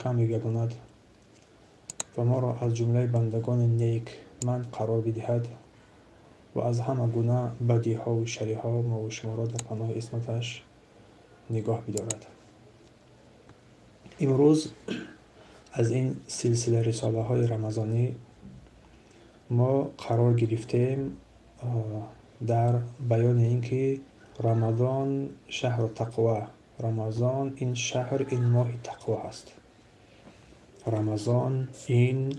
کم می‌گرداند و ما را از جمله بندگان نیک من قرار بدهد و از همه گناه بدیها و شریها ما و شما را در پناه اسمتش نگاه بدارد. امروز از این سلسله رساله های رمضانی ما قرار گرفتیم در بیان اینکه رمضان شهر تقوا، رمضان این شهر، این ماه تقوا هست. رمضان این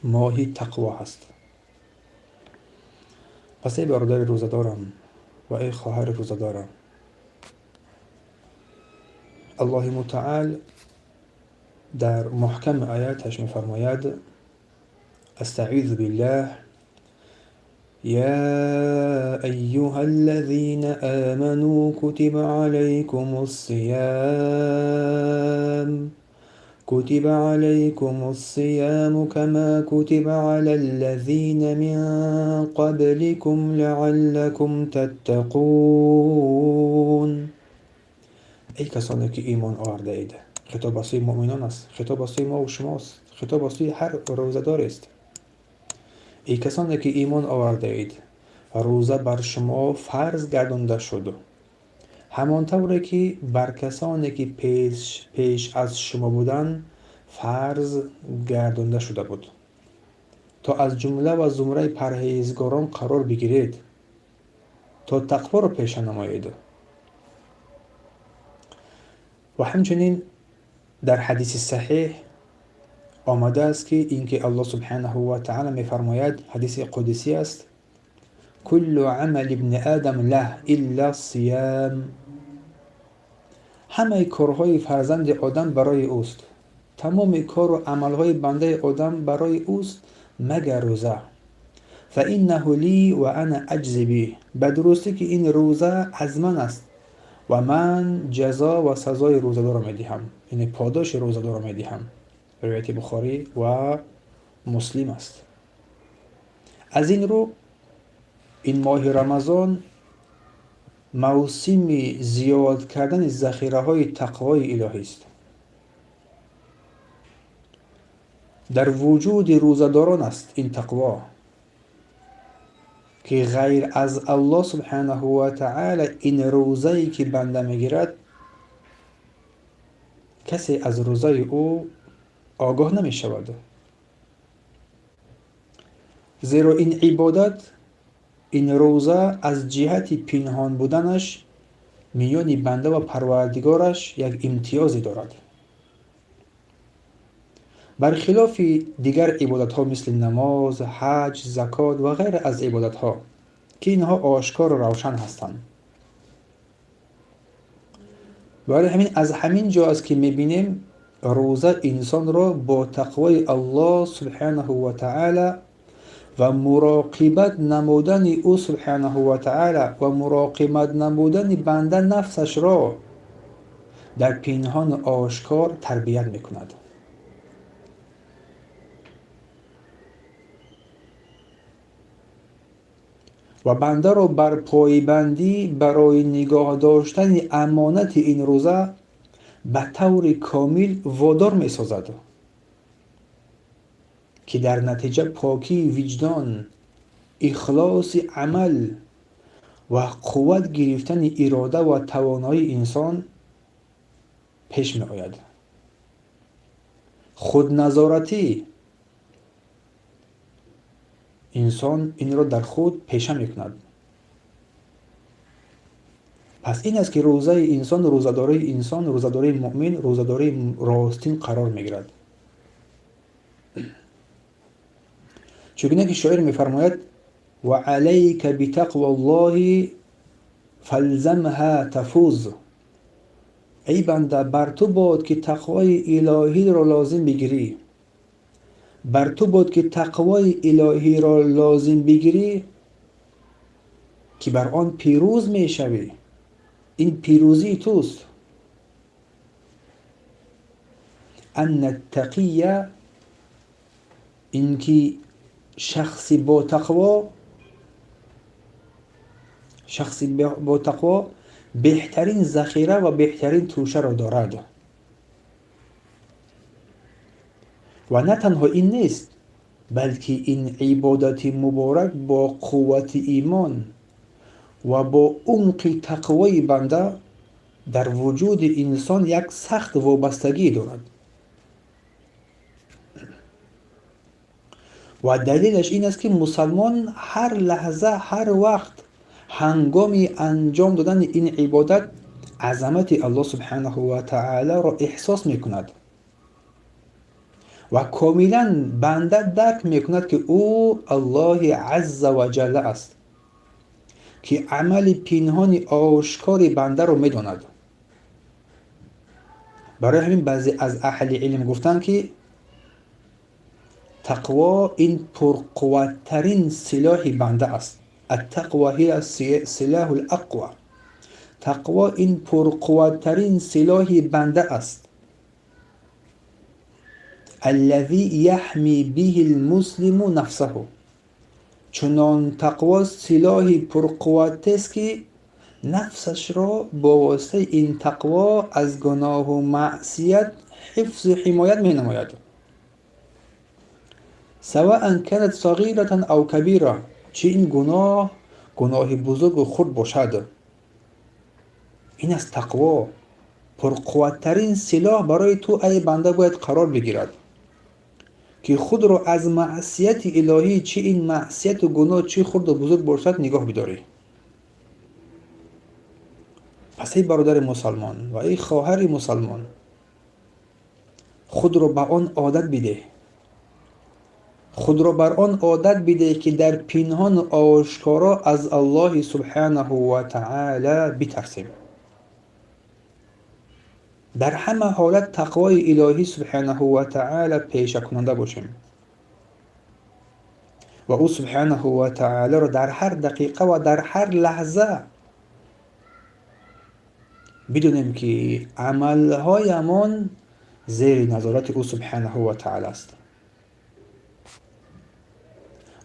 ماه تقوا هست. پس ای برادر روزدارم و ای خواهر روزدارم، الله متعال در محکم آیاتش می‌فرماید: استعیذ بالله يا أيها الذين آمنوا كتب عليكم الصيام كما كتب على الذين من قبلكم لعلكم تتقون. ای کسانی که ایمان آورده اید، خطاب به سوی مؤمنان است، خطاب به سوی ما و شماست، خطاب به سوی هر روزدار است. ای کسانی که ایمان آورده اید، روزه بر شما فرض گردانده شد، همانطوری که بر کسانی که پیش از شما بودند فرض گردانده شده بود، تا از جمله و زمره پرهیزگاران قرار بگیرید، تا تقوا را پیشه نمایید. و همچنین در حدیث صحیح آمده است که اینکه الله سبحانه و تعالی می‌فرماید، حدیث قدسی است: کل عمل ابن آدم له الا الصیام. همه کارهای فرزند آدم برای اوست، تمام کار و عملهای بنده آدم برای اوست مگر روزه. فانه لی و انا اجزی به. بدرستی که این روزه از من است و من جزا و سزای روزه‌دار را می‌دهم، یعنی پاداش روزه‌دار را می‌دهم. روایت بخاری و مسلم است. از این رو این ماه رمضان موسم زیاد کردن ذخیره های تقوای الهی است. در وجود روزداران است این تقوا که غیر از الله سبحانه و تعالی این روزه‌ای که بنده میگیرد کسی از روزه او آگاه نمی شود. زیرا این عبادت، این روزه از جهت پنهان بودنش میان بنده و پروردگارش یک امتیازی دارد، برخلاف دیگر عبادت ها مثل نماز، حج، زکات و غیر از عبادت ها که اینها آشکار و روشن هستند. برای همین از همین جا است که میبینیم روزه انسان را با تقوای الله سبحانه و تعالی و مراقبت نمودن او سبحانه و تعالی و مراقبت نمودن بنده نفسش را در پنهان آشکار تربیت میکند. و بنده را بر پایبندی برای نگاه داشتن امانت این روزه به طور کامل وادار میسازد که در نتیجه پاکی وجدان، اخلاص عمل و قوت گرفتن اراده و توانایی انسان پیش می آید. خود نظارتی انسان این را در خود پیشه می کند. پس این است که روزه انسان، روزداری انسان، روزداری مؤمن، روزداری راستین قرار می گیرد. چگونه که شاعر می فرماید: و علیک بتقوى الله فالزمها تفوز. ای بنده بر تو باد که تقوای الهی را لازم بگیری، بر تو باد که تقوای الهی را لازم بگیری که بر آن پیروز می شوی. این پیروزی توست. ان التقی، این که شخصی با تقوا بهترین ذخیره و بهترین توشه را دارد. و نه تنها این نیست، بلکه این عبادت مبارک با قوت ایمان و با عمق تقوای بنده در وجود انسان یک سخت وابستگی دارد و دلیلش این است که مسلمان هر لحظه هر وقت هنگام انجام دادن این عبادت عظمت الله سبحانه و تعالی را احساس می کند و کاملا بنده درک می کند که او الله عز و جل است که عمل پنهان آشکار بنده را می داند. برای همین بعضی از اهل علم گفتند که تقوا این پرقوتترین سلاح بنده است. التقوا هی سلاح الاقوى. تقوا این پرقوتترین سلاح بنده است. الذي يحمي به المسلم نفسه. چنان تقوا سلاح پرقوت است که نفسش را با واسطه این تقوا از گناه و معصیت حفظ و حمایت می نماید. سواء كانت صغيرة او کبیره، چه این گناه بزرگ و خرد باشد. این از تقوا پرقوتترین سلاح برای تو ای بنده باید قرار بگیرد که خود را از معصیت الهی، چه این معصیت و گناه چه خرد و بزرگ باشد، نگاه بداری. پس ای برادر مسلمان و ای خواهر مسلمان، خود را به آن عادت بده، خود را بر آن عادت بده که در پنهان و آشکارا از الله سبحانه و تعالی بترسیم. در همه حالت تقوای الهی سبحانه و تعالی پیشه کننده باشیم و او سبحانه و تعالی را در هر دقیقه و در هر لحظه بدونیم که عملهایمان زیر نظارت او سبحانه و تعالی است.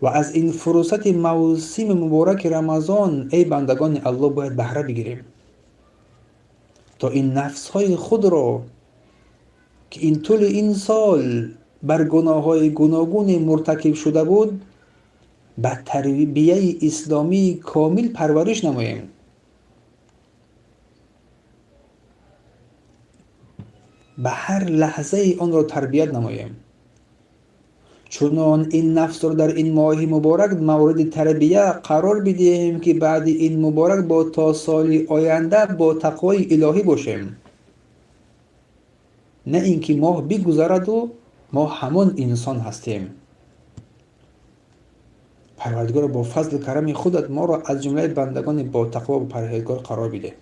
و از این فرصت موسم مبارک رمضان ای بندگان الله باید بهره بگیریم تا این نفسهای خود را که این طول این سال بر گناههای گوناگون مرتکب شده بود به تربیه اسلامی کامل پرورش نماییم. به هر لحظه آن را تربیت نماییم. چنان این نفس را در این ماه مبارک مورد تربیه قرار بدهیم که بعد این مبارک با تا سال آینده با تقوای الهی باشیم. نه اینکه ماه بگذرد و ما همان انسان هستیم. پروردگار با فضل و کرم خودت ما را از جمله بندگان با تقوا و پرهیزگار قرار بده.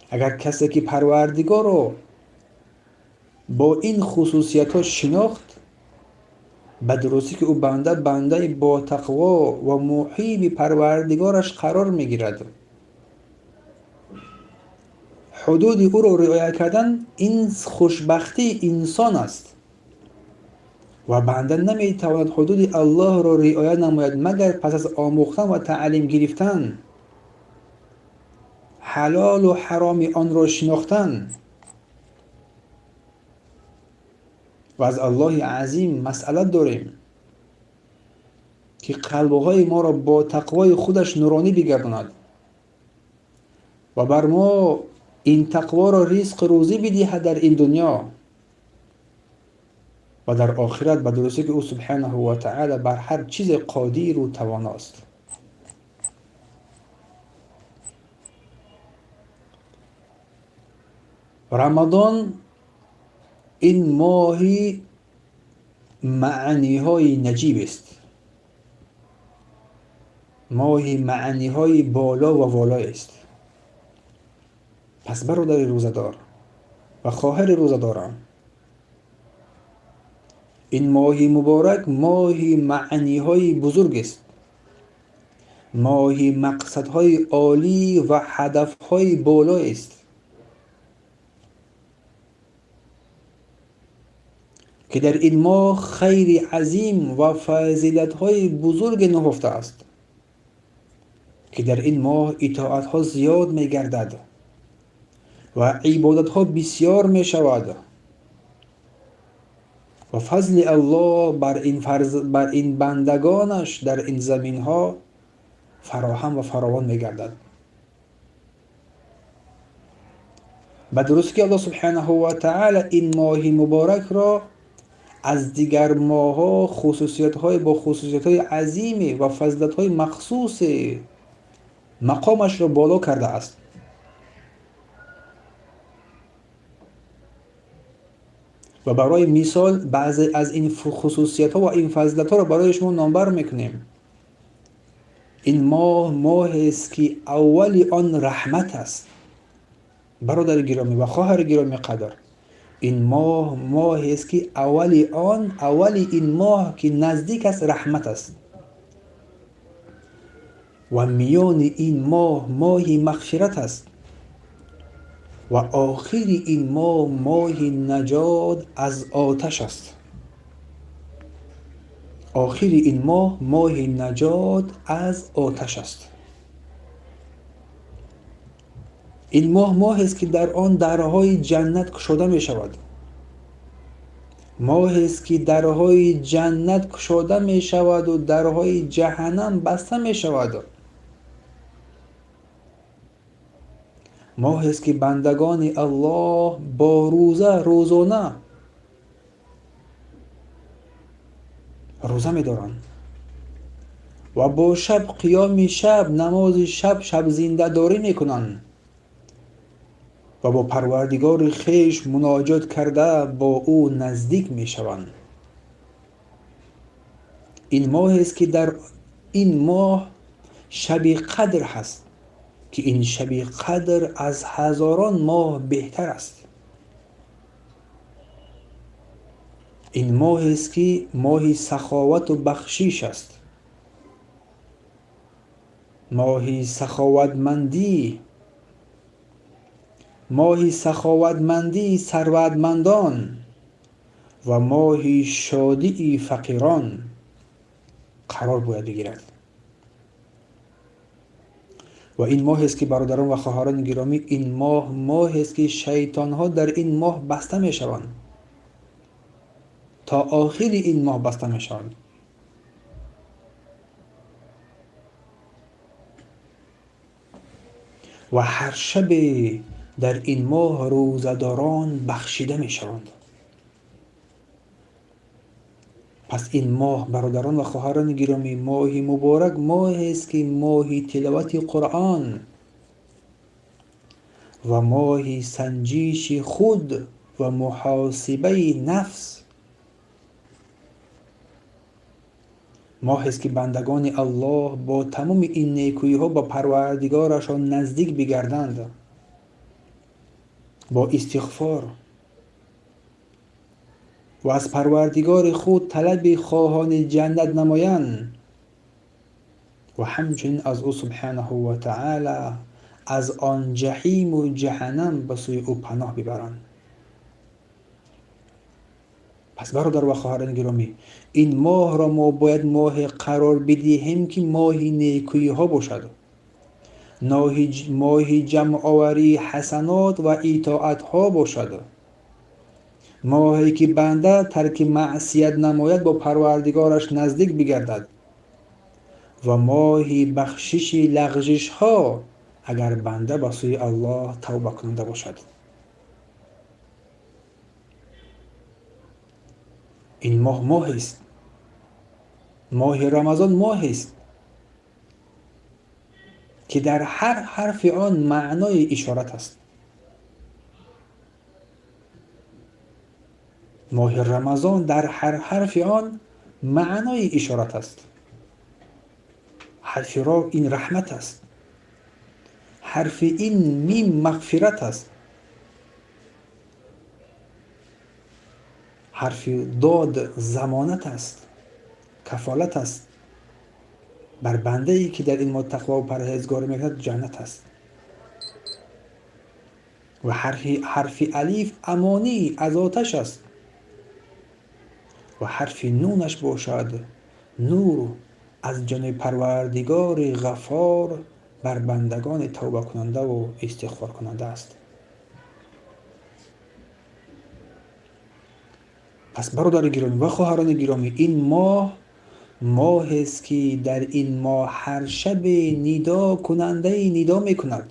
اگر کسی که پروردگار رو با این خصوصیت ها شناخت، به درستی که او بنده با تقوا و محیب پروردگارش قرار میگیرد. حدود او را رعایت کردن این خوشبختی انسان است و بنده نمیتواند حدود الله را رعایت نماید مگر پس از آموختن و تعلیم گرفتن، حلال و حرام آن را شناختن و از الله عظیم مسئلت داریم که قلبهای ما را با تقوای خودش نورانی بگرداند و بر ما این تقوا را رزق روزی بدهد در این دنیا و در آخرت، به درستی که او سبحانه و تعالی بر هر چیز قادر و تواناست. رمضان این ماهی معنی‌های نجیب است، ماهی معنی‌های بالا و والا است. پس برادر روزدار و خواهر روزداران، این ماهی مبارک ماهی معنی‌های بزرگ است، ماهی مقصدهای عالی و هدفهای بالا است که در این ماه خیر عظیم و فضیلت‌های بزرگ نهفته است که در این ماه اطاعت‌ها زیاد می‌گردد و عبادت ها بسیار می شود و فضل الله بر این بندگانش در این زمین ها فراهم و فراوان می گردد. به درستی که الله سبحانه و تعالی این ماه مبارک را از دیگر ماه ها با خصوصیت های عظیم و فضلت های مخصوص مقامش را بالا کرده است. و برای مثال بعضی از این خصوصیت ها و این فضلت ها را برای شما نامبر میکنیم. این ماه است که اولی آن رحمت است. برادر گرامی و خواهر گرامی قدر، این ماه است که اولی این ماه که نزدیک است رحمت است و میان این ماه مغفرت است و آخر این ماه نجات از آتش است. آخر این ماه نجات از آتش است. این ماه است که در آن درهای جنت گشوده می شود. ماه است که درهای جنت گشوده می شود و درهای جهنم بسته می شود. ماه است که بندگان الله با روزانه روزه می دارند و با شب قیام شب، نماز شب زنده داری می کنند و با پروردگار خویش مناجات کرده با او نزدیک می شوند. این ماه است که در این ماه شب قدر هست که این شب قدر از هزاران ماه بهتر است. این ماه است که ماه سخاوت و بخشش است، ماه سخاوتمندی ثروتمندان و ماه شادی فقیران قرار باید بگیرد. و این ماه است که برادران و خواهران گرامی، این ماه است که شیطان ها در این ماه بسته می شوند، تا آخر این ماه بسته می شوند. و هر شب در این ماه روزداران بخشیده می شوند. پس این ماه برادران و خواهران گرامی، ماه مبارک ماه است که ماه تلاوت قرآن و ماه سنجش خود و محاسبه نفس، ماه است که بندگان الله با تمام این نیکویی ها با پروردگارشان نزدیک بگردند، با استغفار و از پروردگار خود طلب خواهان جنت نمایند و همچنین از او سبحانه و تعالی از آن جحیم و جهنم به سوی او پناه ببرند. پس برادر و خواهران گرامی، این ماه را ما باید ماه قرار بدهیم که ماه نیکویی ها باشد، ماه جمع آوری حسنات و اطاعت ها باشد، ماهی که بنده ترک معصیت نماید با پروردگارش نزدیک بگردد و ماهی بخشش لغزش ها اگر بنده به سوی الله توبه کننده باشد. این ماه است، ماه رمضان ماه است که در هر حرف آن معنای اشارت است. ماه رمضان در هر حرف آن معنای اشارت است. حرف را این رحمت است، حرف این میم مغفرت است، حرف داد ضمانت است، کفالت است بر بنده ای که در این ماه تقوا و پرهیزگاری میکند جنت است. و حرف الف امانی از آتش است و حرف نونش باشد نور از جانب پروردگار غفار بر بندگان توبه کننده و استغفار کننده است. پس برادر گرامی و خواهران گرامی، این ماه است که در این ماه هر شب ندا کننده ندا میکند،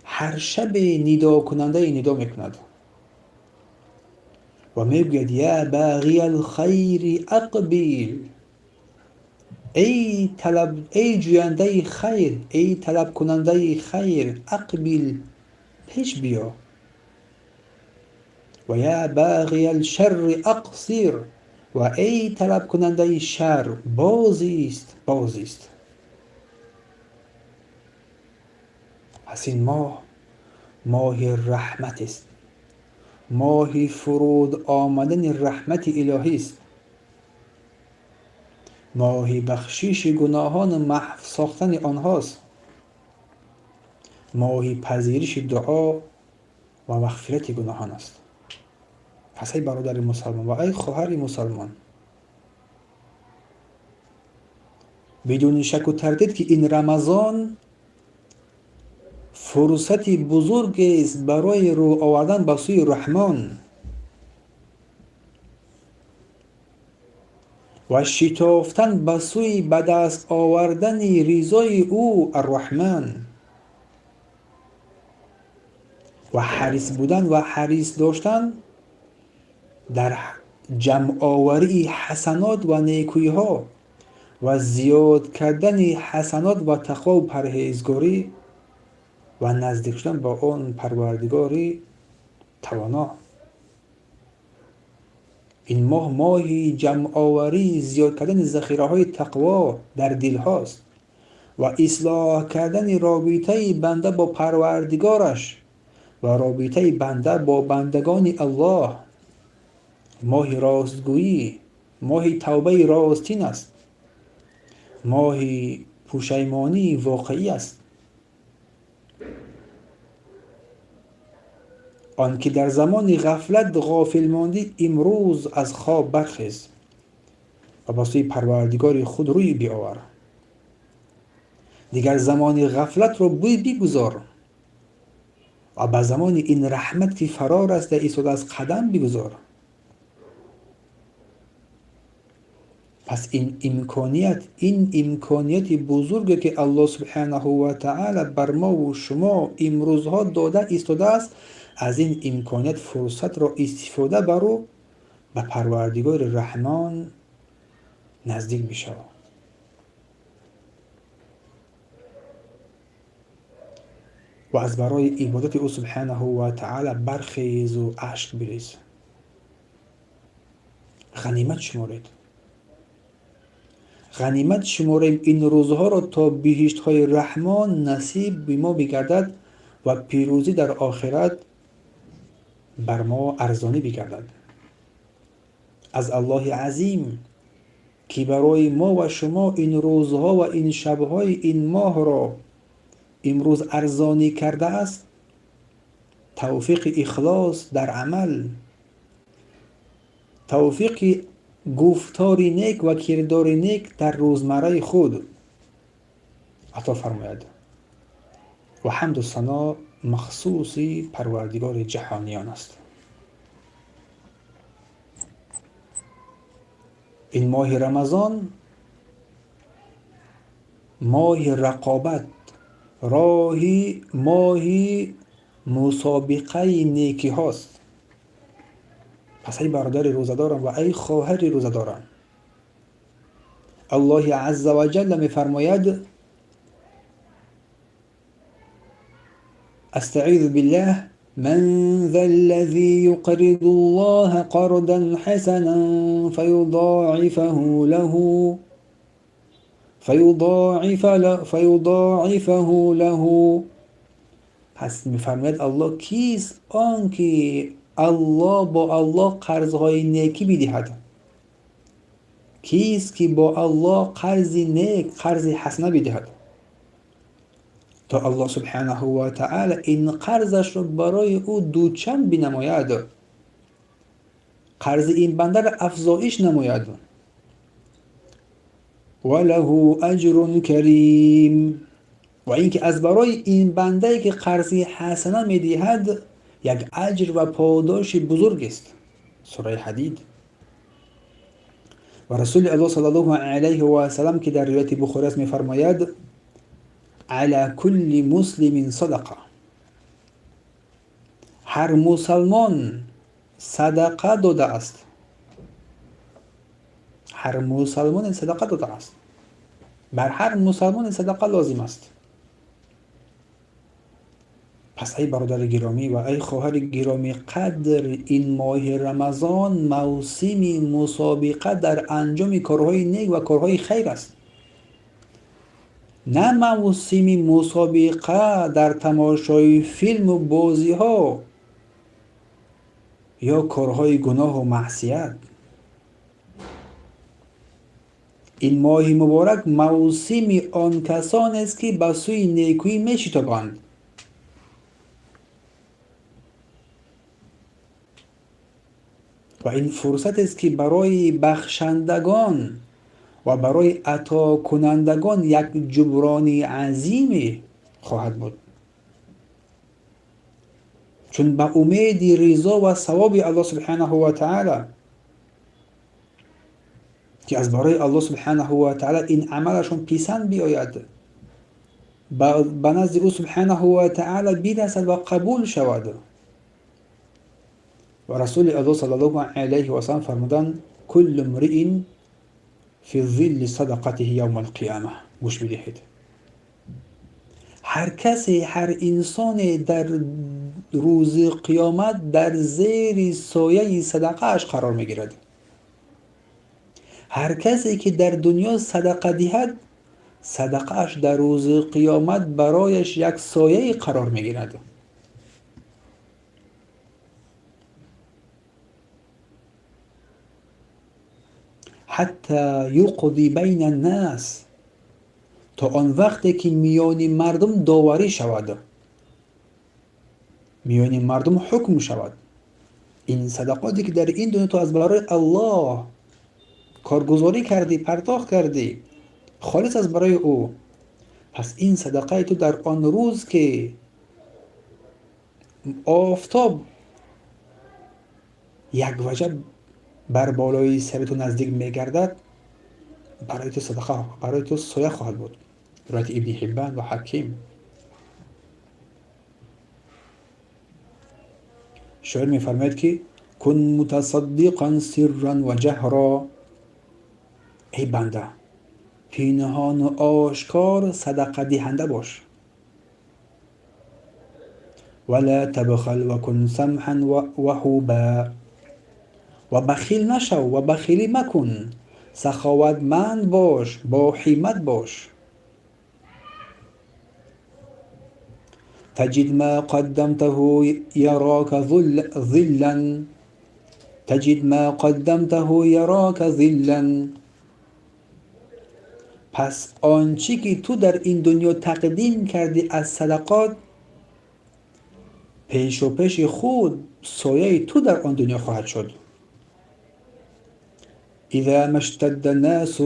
هر شب ندا کننده ندا میکند و میگوید یا باغی الخیر اقبل، ای جوینده خیر، ای طلب کننده خیر، اقبل، پیش بیا. و یا باغی الشر اقصر، و ای طلب کننده شر، بازیست، بازیست. پس این ماه رحمت است، ماه فرود آمدن رحمت الهی است، ماه بخشش گناهان و محو ساختن آنهاست، ماه پذیرش دعا و مغفرت گناهان است. پس ای برادر مسلمان و ای خواهر مسلمان، بدون شک و تردید که این رمضان فرصت بزرگ است برای رو آوردن به سوی رحمان و شتافتن به سوی به دست آوردن رضای او الرحمن و حریص بودن و حریص داشتن در جمع آوری حسنات و نیکویی ها و زیاد کردن حسنات و تقوا و پرهیزگاری و نزدیک شدن با آن پروردگار توانا. این ماه جمع آوری، زیاد کردن ذخیره های تقوا در دل هاست و اصلاح کردن رابطه بنده با پروردگارش و رابطه بنده با بندگان الله. ماه راستگویی، ماه توبه راستین است، ماه پشیمانی واقعی است. آنکه در زمان غفلت غافل ماندی، امروز از خواب برخیز و با سوی پروردگار خود روی بیاور. دیگر زمان غفلت رو بگذار و به زمان این رحمت که فرار است در ایستاده از قدم بگذار. پس این امکانیت بزرگی که الله سبحانه و تعالی بر ما و شما امروزها داده ایستاده است، از این امکانیت فرصت را استفاده برو به پروردگار رحمان نزدیک بشو و از برای عبادت او سبحانه و تعالی برخیز و اشک بریز. غنیمت شماریم این روزها را تا بهشت های رحمان نصیب به ما بگردد و پیروزی در آخرت بر ما ارزانی بگردد. از الله عظیم که برای ما و شما این روزها و این شبهای این ماه را امروز ارزانی کرده است، توفیق اخلاص در عمل، توفیق گفتاری نیک و کرداری نیک در روزمره خود عطا فرماید و حمد و ثنا مخصوص پروردگار جهانیان است. این ماه رمضان ماه رقابت، ماه مسابقه نیکی هاست. پس ای برادر روزدارم و ای خواهر روزدارم، الله عز و جل می فرماید استعیذ بالله من ذا الذي يقرض الله قرضا حسنا فیضاعفه له. پس میفرماید الله کیست آن که الله با الله قرضهای نیکی بدهد؟ کیست که با الله قرض نیک، قرض حسنه بدهد تا الله سبحانه و تعالی این قرضش را برای او دوچند بنماید، قرض این بنده را افزایش نماید. وله اجر کریم، و اینکه از برای این بنده که قرض حسنه میدهد یک اجر و پاداش بزرگ است. سوره حدید. و رسول الله صلی الله علیه و سلم که در روایت بخاری است می‌فرماید علی کل مسلم صدقه، هر مسلمان صدقه داده است. هر مسلمان صدقه داده است. بر هر مسلمان صدقه لازم است. پس ای برادر گرامی و ای خواهر گرامی، قدر این ماه رمضان موسم مسابقه در انجام کارهای نیک و کارهای خیر است، نه موسم مسابقه در تماشای فیلم و بازی ها یا کارهای گناه و معصیت. این ماه مبارک موسم آن کسان است که به سوی نیکویی می‌شتابند. و این فرصت است که برای بخشندگان و برای عطا کنندگان یک جبرانی عظیمی خواهد بود، چون به امید رضا و ثواب الله سبحانه و تعالی که از برای الله سبحانه و تعالی این عملشون پسند بیاید، به نزد او سبحانه و تعالی برسد و قبول شود. و رسول الله صلی الله علیه و سلم فرمودند کل امرئ فی ظل صدقته یوم القیامه. گوش بدهید، هر کسی، هر انسان در روز قیامت در زیر سایه صدقه اش قرار میگیرد. هر کسی که در دنیا صدقه دهد، صدقه اش در روز قیامت برایش یک سایه قرار میگیرد. حتی یقضی بین الناس، تا آن وقتی که میان مردم داوری شود، میان مردم حکم شود. این صدقاتی که در این دنیا تو از برای الله کارگزاری کردی، پرداخت کردی خالص از برای او، پس این صدقه تو در آن روز که آفتاب یک وجه بر بالای سر تو نزدیک میگردد، برای تو صدقه، برای تو سایه خواهد بود. روایت ابن حبان و حکیم. شاعر میفرماید که کن متصدقا سرا و جهرا، ای بنده پنهان و آشکار صدقه دهنده باش. ولا تبخل و کن سمحا و حوبا، و بخیل نشو و بخیلی مکن، سخاوتمند باش، با حیمت باش. تجد ما قدمته یراک ظلا، تجد ما قدمته یراک ظلا، پس آنچه که تو در این دنیا تقدیم کردی از صدقات، پیش و پیش خود سایه تو در آن دنیا خواهد شد. اذا ما اشتد الناس،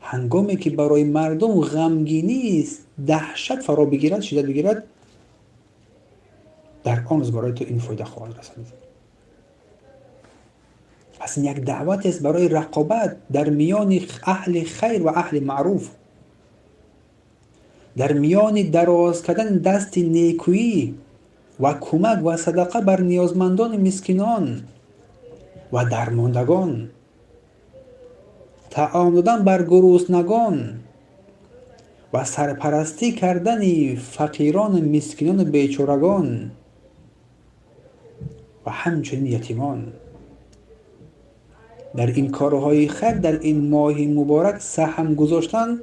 هنگامی که برای مردم غمگینی است، دهشت فرا بگیرد، شدت بگیرد، در آن روز برای تو این فایده خواهد رسید. پس این یک دعوت است برای رقابت در میان اهل خیر و اهل معروف، در میان دراز کردن دست نیکویی و کمک و صدقه بر نیازمندان، مسکینان و درماندگان، طعام دادن بر گرسنگان و سرپرستی کردن فقیران، مسکینان، بیچارگان و همچنین یتیمان. در این کارهای خیر در این ماه مبارک سهم گذاشتن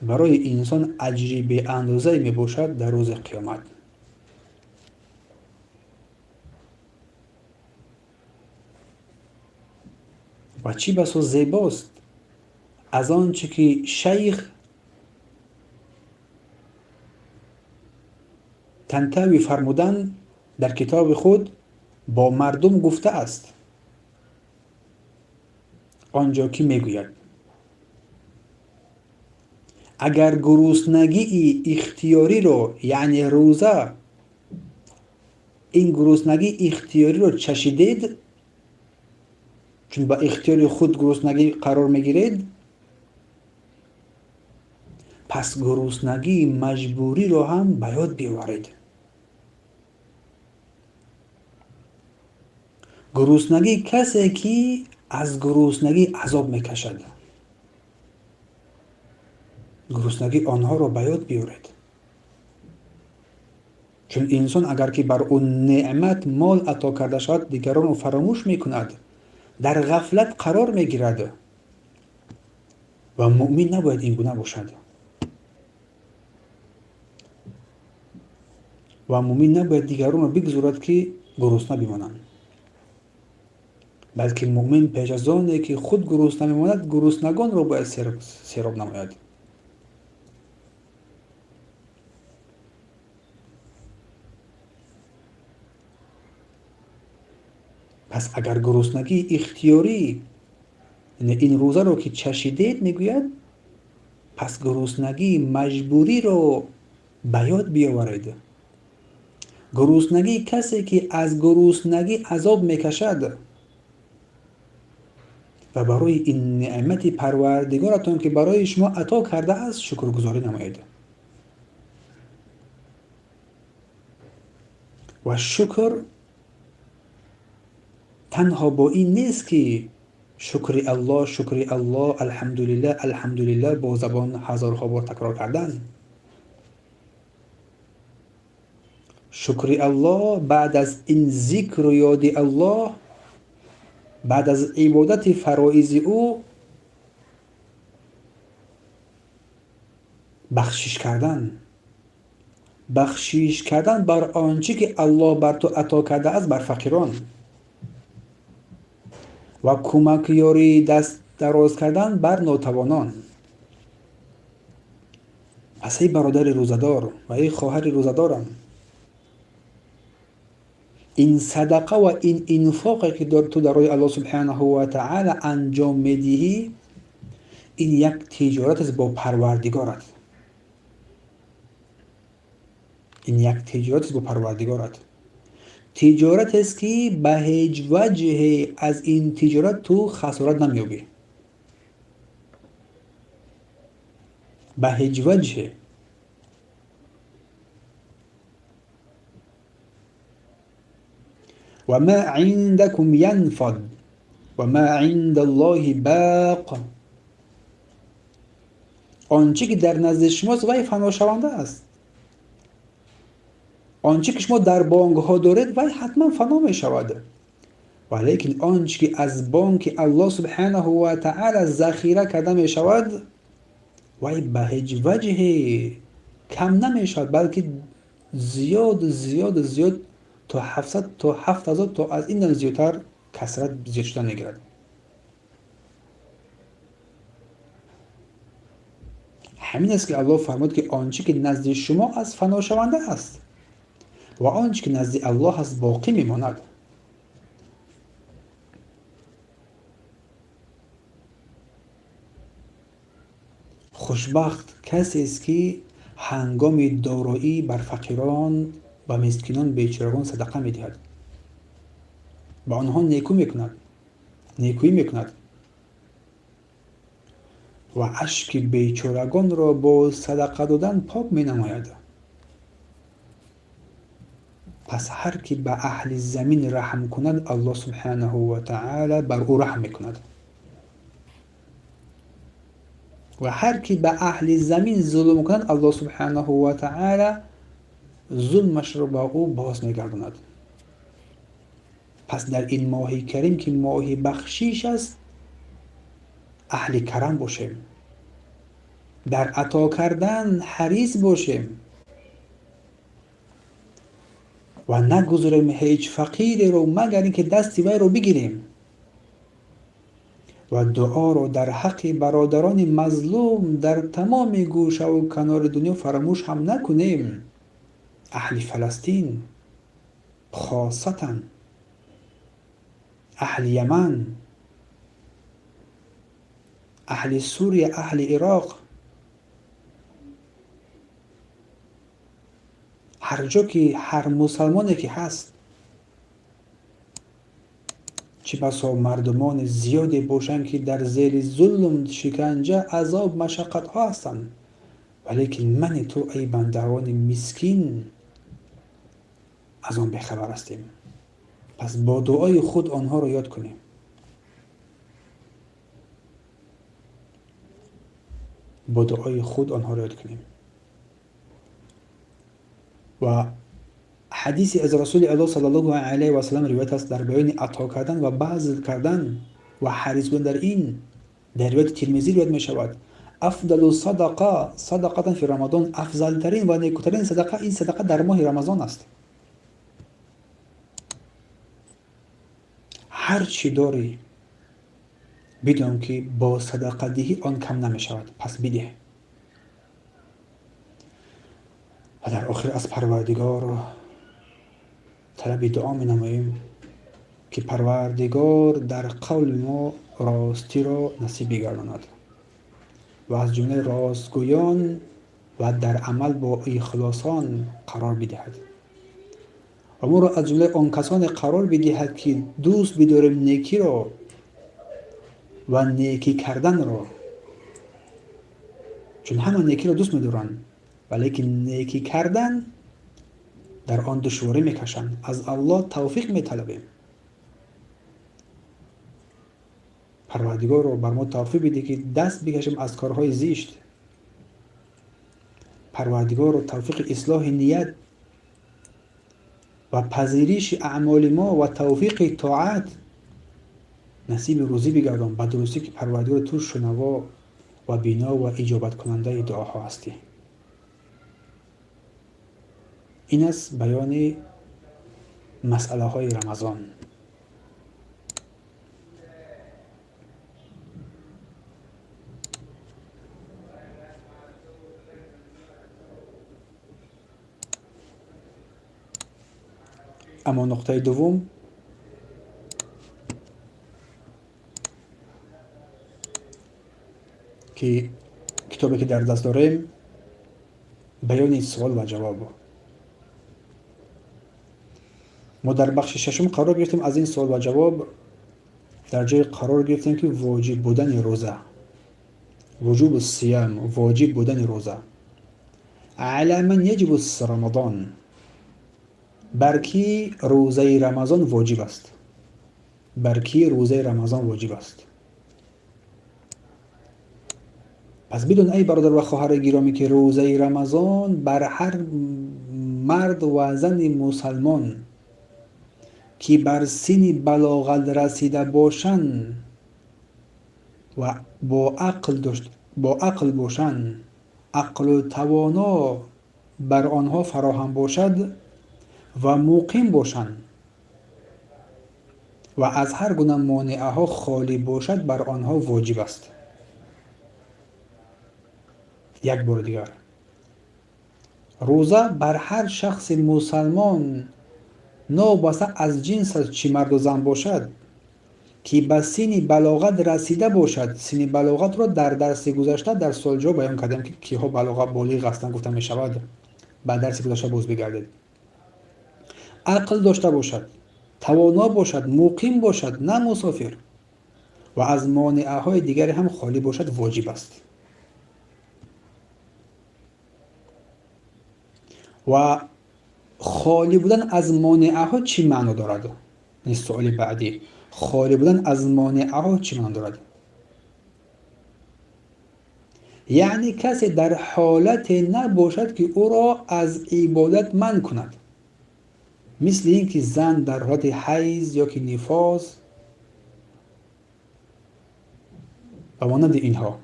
برای انسان اجری به اندازه می باشد در روز قیامت. و چی بسا زیباست از آنچه که شیخ طنطاوی فرمودن در کتاب خود با مردم گفته است. آنجا که میگوید اگر گرسنگی اختیاری رو یعنی روزه، این گرسنگی اختیاری رو چشیدید، چون با اختیار خود گرسنگی قرار میگیرید، پس گرسنگی مجبوری رو هم به یاد بیاورید. گرسنگی کسی که از گرسنگی عذاب میکشد، گرسنگی آنها رو به یاد بیارید. چون انسان اگر که بر اون نعمت مال عطا کرده شود دیگران رو فراموش میکند، در غفلت قرار میگیرد و مؤمن نباید این گونه باشد. و مؤمن نباید دیگران رو بگذارد که گرسنه بمانند، بلکه مؤمن پیش از آنه که خود گرسنه میماند گرسنگان رو باید سیراب نماید. پس اگر گرسنگی اختیاری، یعنی این روزه رو که چشیدید، میگوید پس گرسنگی مجبوری رو به یاد بیاورید. گرسنگی کسی که از گرسنگی عذاب میکشد و برای این نعمت پروردگارتون که برای شما عطا کرده است شکرگزاری نمایید. و شکر تنها با این نیست که شکر الله الحمدلله با زبان هزارها بار تکرار کردن. شکر الله بعد از این ذکر و یاد الله، بعد از عبادت فرائض او، بخشش کردن بر آنچه که الله بر تو عطا کرده است بر فقیران، و کمک یاری دست دراز کردن بر ناتوانان. پس ای برادر روزدار و ای خواهر روزدارم، این صدقه و این انفاقی که تو در راه الله سبحانه و تعالی انجام میدهی، این یک تجارت است با پروردگارت. تجارت است که به هیچ وجه از این تجارت تو خسارت نمیابی. به هیچ وجه. و ما عندكم ينفد و ما عند الله باق. آنچه که در نزد شماست وی فنا شونده است. آنچه که شما در بانک ها دارید وی حتما فنا می شود، ولیکن آنچه که از بانک الله سبحانه و تعالی ذخیره کرده می شود وی به هیچ وجه کم نمی شود، بلکه زیاد تا 700 تا 7000 تا از این زیادتر کثرت زیاد شدن میگیرد. همین است که الله فرمود که آنچه که نزد شما از فنا شونده است و آنچه که نزد الله است باقی میماند. خوشبخت کسی است که هنگام دارایی بر فقیران و مسکینان بیچارگان صدقه میدهد، با آنها نیکویی میکند و اشک بیچارگان را با صدقه دادن پاک می نماید. پس هر کی به اهل زمین رحم کند الله سبحانه و تعالی بر او رحم میکند، و هر کی به اهل زمین ظلم کند الله سبحانه و تعالی ظلمش را با او باز میگرداند. پس در این ماه کریم که ماه بخشش است اهل کرم باشیم، در عطا کردن حریص باشیم و نگذاریم هیچ فقیری رو مگر اینکه دست وی رو بگیریم و دعا رو در حق برادران مظلوم در تمام گوشه و کنار دنیا فراموش هم نکنیم. اهل فلسطین خاصتا، اهل یمن، اهل سوریه، اهل عراق، هر جا که هر مسلمانی که هست، چه بسا مردمان زیادی باشند که در زیر ظلم، شکنجه، عذاب، مشقت ها هستند، ولیکن من تو ای بندگان مسکین از آن بیخبر هستیم. پس با دعای خود آنها را یاد کنیم. با دعای خود آنها را یاد کنیم. و حدیثی از رسول الله صلی الله علیه و سلم روایت است در بیان عطا کردن و بذل کردن و حریص بودن در این. در روایت ترمذی روایت می شود افضل صدقه صدقه فی رمضان، افضل ترین و نیکوترین صدقه این صدقه در ماه رمضان است. هر چی داری بدون که با صدقه دهی آن کم نمی شود، پس بده. و در آخر از پروردگار طلب دعا می نماییم که پروردگار در قول ما راستی را نصیب بگرداند و از جمله راستگویان و در عمل با اخلاصان قرار بدهد و ما را از جمله آن کسان قرار بدهد که دوست بداریم نیکی را و نیکی کردن را، چون همه نیکی را دوست می‌دارند ولیکن نیکی کردن در آن دشواری میکشند. از الله توفیق میطلبیم. پروردگار رو بر ما توفیق بده که دست بکشیم از کارهای زشت. پروردگار رو توفیق اصلاح نیت و پذیرش اعمال ما و توفیق طاعت نصیب روزی بگردان، به درستی که پروردگار تو شنوا و بینا و اجابت کننده دعاها هستی. این است بیان مسئله های رمضان. اما نقطه دوم که کتابی که در دست داریم بیان سوال و جواب. ما در بخش ششم قرار گرفتیم. از این سوال و جواب در جای قرار گرفتیم که واجب بودن روزه، وجوب الصیام، واجب بودن روزه. علی من یجب رمضان، بر کی روزه رمضان واجب است؟ بر کی روزه رمضان واجب است؟ پس بدون ای برادر و خواهر گرامی که روزه رمضان بر هر مرد و زن مسلمان که بر سن بلاغت رسیده باشند و با عقل باشند، عقل و توانا بر آنها فراهم باشد و مقیم باشند و از هر گونه مانعه ها خالی باشد، بر آنها واجب است. یک بار دیگر، روزه بر هر شخص مسلمان نابسته از جنس از چی مرد و زن باشد که به سن بلاغت رسیده باشد. سن بلاغت را در درس گذشته در سالجا بیان کردیم که کیها بلاغت بالغ هستند، گفتم می شود بعد درس گذشته باز بگردید. عقل داشته باشد، توانا باشد، مقیم باشد، نه مسافر، و از مانعه های دیگری هم خالی باشد، واجب است. و خالی بودن از مانعه ها چی معنا دارد؟ این سوال بعدی. خالی بودن از مانعه ها چی معنا دارد؟ یعنی کسی در حالت نباشد که او را از عبادت منع کند، مثل این که زن در حالت حیض یا که نفاس و مانند اینها،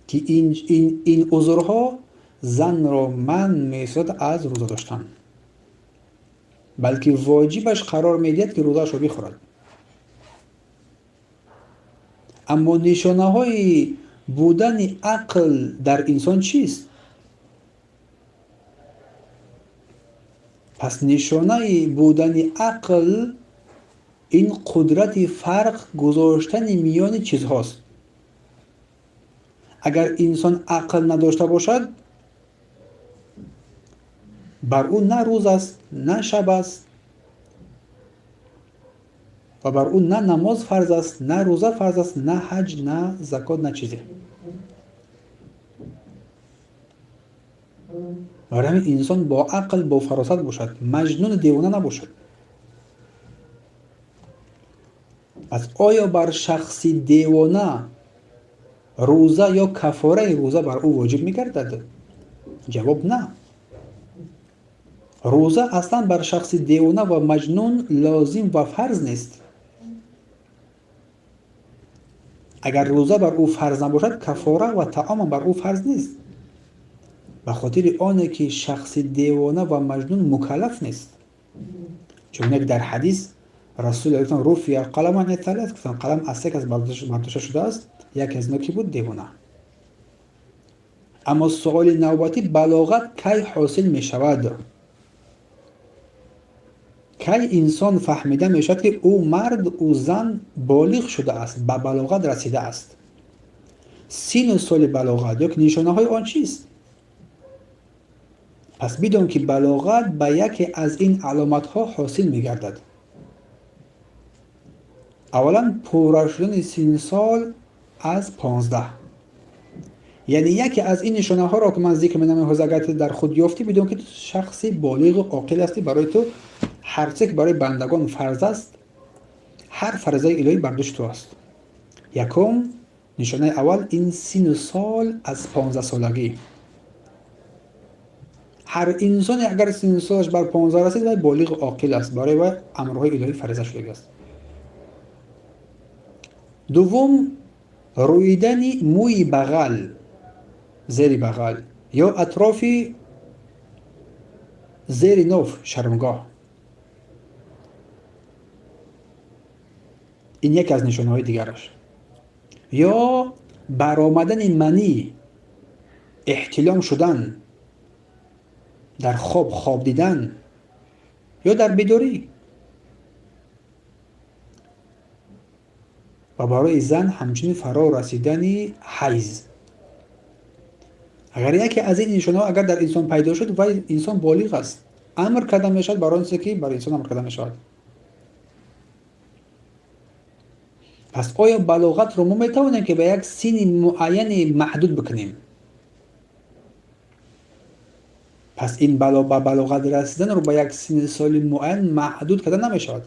که این عذرها زن را منع می‌سازد از روزه داشتن، بلکه واجبش قرار می‌دهد که روزه‌اش را بخورد. اما نشانه های بودن عقل در انسان چیست؟ پس نشانه بودن عقل این قدرت فرق گذاشتن میان چیزهاست. اگر انسان عقل نداشته باشد، بر او نه روز است نه شب است و بر او نه نماز فرض است نه روزه فرض است نه حج نه زکات نه چیزی. برای همین انسان با عقل با فراست باشد، مجنون دیوانه نباشد. پس آیا بر شخصی دیوانه روزه یا کفاره روزه بر او واجب میگردد؟ جواب نه. روزه اصلا بر شخص دیوانه و مجنون لازم و فرض نیست. اگر روزه بر او فرض نباشد کفاره و طعام بر او فرض نیست، به خاطر آنه که شخص دیوانه و مجنون مکلف نیست. چون در حدیث رسول الله گفتن رفع القلم عن ثلاث، گفتن قلم از سه کس برداشته شده است، یکی از اینا کی بود؟ دیوانه. اما سوال نوبتی بلاغت کی حاصل می شود؟ کی انسان فهمیده می شود که او مرد او زن بالغ شده است، به بلاغت رسیده است؟ سین و سال بلاغت یک نشانه های آن چیست؟ پس بدون که بلاغت به یکی از این علامت ها حاصل می گردد. اولا پورا شدن سین سال از 15، یعنی یکی از این نشانه ها را که من ذکر می‌نمایم اگر در خود یافتی بدون که شخصی بالغ و عاقل هستی، برای تو هر چه که برای بندگان فرض است، هر فرضه الهی بر دوش تو است. یکم نشانه اول این سین سال از 15 سالگی. هر انسانی اگر سین سالش بر 15 رسید و بالغ و عاقل است، برای و امرهای الهی فرضه شده است. دوم رویدن موی بغل، زیر بغل یا اطراف زیر نوف شرمگاه، این یک از نشانه های دیگرش. یا برآمدن منی، احتلام شدن، در خواب دیدن یا در بیداری. و برای زن همچنین فرا رسیدن حیض. اگر یکی از این نشانه ها اگر در انسان پیدا شد و انسان بالغ است، امر کرده میشد برای اینکه که برای انسان امر کرده میشد. پس آیا بلاغت رو ما میتوانیم که به یک سین معین محدود بکنیم؟ پس این بلاغت رسیدن رو به یک سین سال معین محدود کرده نمیشود.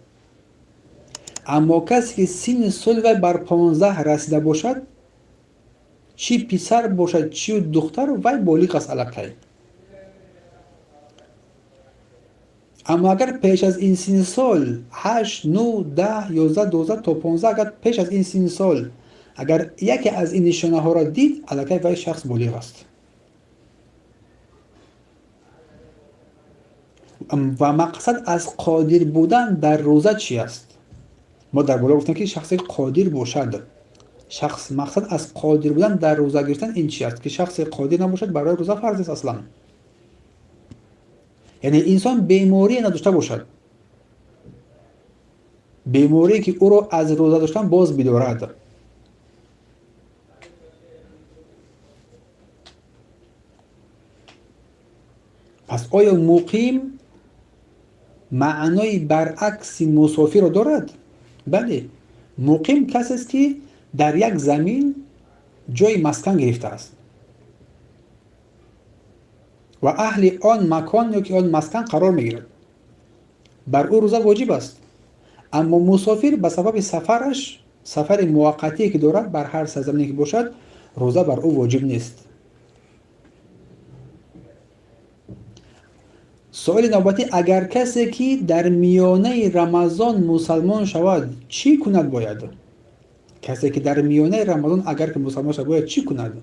اما کسی که سین سال و بر 15 رسیده باشد، چی پسر باشد چی دختر، وی بالغ است الکی. اما اگر پیش از این سین سال 8 9 10 11 12 تا 15 اگر پیش از این سین سال اگر یکی از این نشانه ها را دید، الکی وی شخص بالغ است. و مقصد از قادر بودن در روزه چی است؟ ما در بالا گفتیم که شخصی قادر باشد. مقصد از قادر بودن در روزه گرفتن این چی است؟ که شخص قادر نباشد برای روزه فرض است اصلا. یعنی انسان بیماری نداشته باشد، بیماری که او را از روزه داشتن باز بدارد. پس آیا مقیم معنای برعکس مسافر را دارد؟ بله. مقیم کسی است که در یک زمین جای مسکن گرفته است و اهل آن مکان یا که آن مسکن قرار میگیرد، بر او روزه واجب است. اما مسافر به سبب سفر موقتی که دارد بر هر سرزمینی که باشد، روزه بر او واجب نیست. سوال نوبتی اگر کسی که در میانه رمضان مسلمان شود چی کند باید؟ کسی که در میانه رمضان اگر که مسلمان شود باید چی کند؟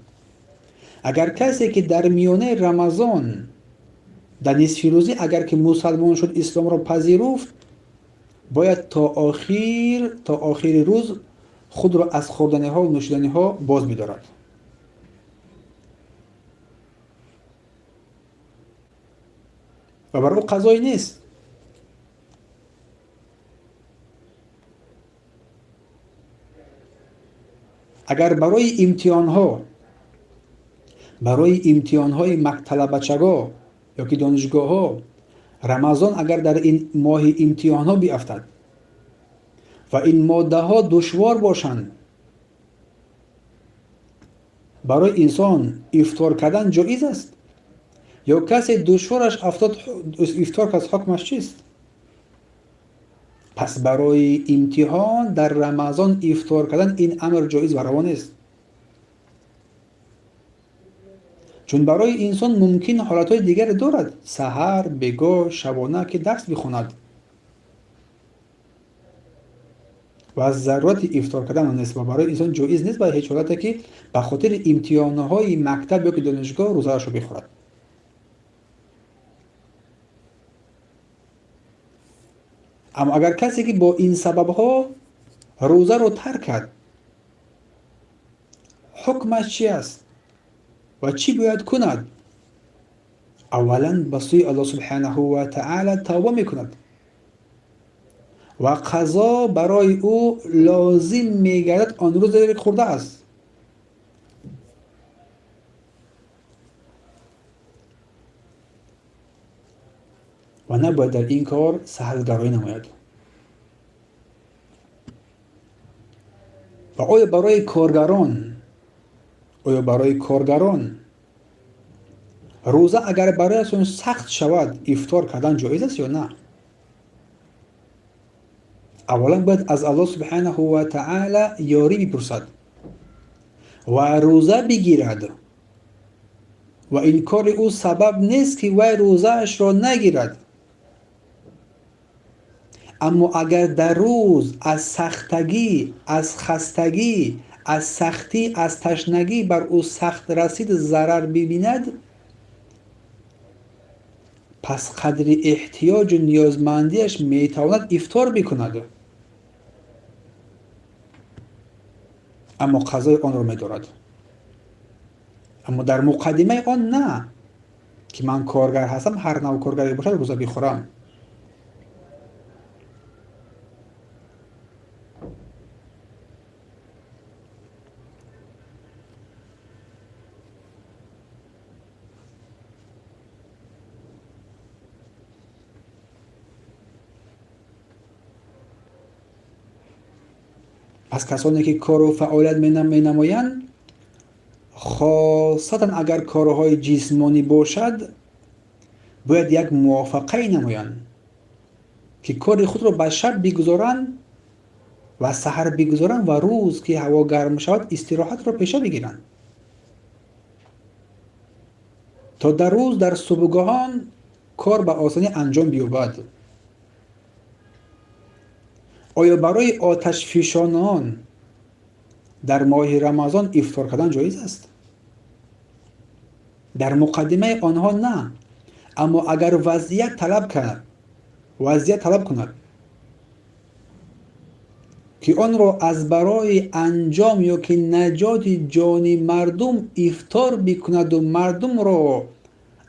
اگر کسی که در میانه رمضان در نصف روزی اگر که مسلمان شد اسلام را پذیرفت، باید تا آخر روز خود را از خوردنی ها و نوشیدنی ها باز بدارد. و بر او قضایی نیست. اگر برای امتحان های طلبه بچگاه یا که دانشگاه ها رمضان اگر در این ماه امتحان ها بیفتد و این ماده ها دشوار باشند، برای انسان افطار کردن جایز است؟ یا کسی دشوارش افتاد افطار کس حکمش چیست؟ پس برای امتحان در رمضان افطار کردن این امر جایز و روا نیست. چون برای انسان ممکن حالتهای دیگر دارد، سحر، بگاه، شبانه که درس بخواند و از ضرورت افطار کردن نیست و برای انسان جایز نیست به هیچ حالتی که به خاطر امتحانهای مکتب یا که دانشگاه روزه‌اش رو بخورد. اما اگر کسی که با این سببها روزه رو ترک کرد، حکمش چی است و چی باید کند؟ اولا به سوی الله سبحانه و تعالی توبه میکند و قضا برای او لازم میگردد آن روز که خورده است. و نباید در این کار سهلگرایی نماید. و آیا برای کارگران روزه اگر برایشان سخت شود افطار کردن جایز است یا نه؟ اولا باید از الله سبحانه و تعالی یاری بپرسد و روزه بگیرد و این کار او سبب نیست که وی روزه اش را نگیرد. اما اگر در روز از سختگی، از خستگی، از سختی، از تشنگی بر او سخت رسید ضرر ببیند، پس قدر احتیاج و نیازمندیش میتواند افطار بکند، اما قضای آن را میدارد. اما در مقدمه آن نه که من کارگر هستم، هر نوع کارگری باشد روزه بخورم. پس کسانی که کار و فعالیت می نمایند، خاصتا اگر کارهای جسمانی باشد، باید یک موافقه نمایند که کار خود را به شب بگذارند و سحر بگذارند و روز که هوا گرم شود استراحت را پیشه بگیرند تا در روز در صبحگاهان کار به آسانی انجام بیابد. آیا برای آتش فشانان در ماه رمضان افطار کردن جایز است؟ در مقدمه آنها نه، اما اگر وضعیت طلب کند که آن را از برای انجام یا که نجات جان مردم افطار بکند و مردم را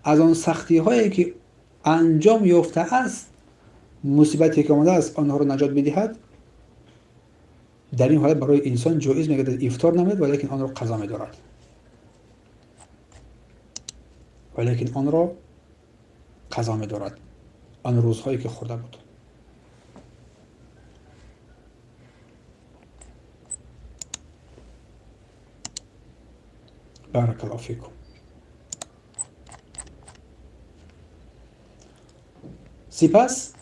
از آن سختی هایی که انجام یافته است، مصیبتی که آمده است آنها را نجات بدهد، در این حالت برای انسان جایز میگردد افطار نماید، ولیکن آن را قضا میدارد. آن روزهایی که خورده بود. بارک الله فیکم. سپس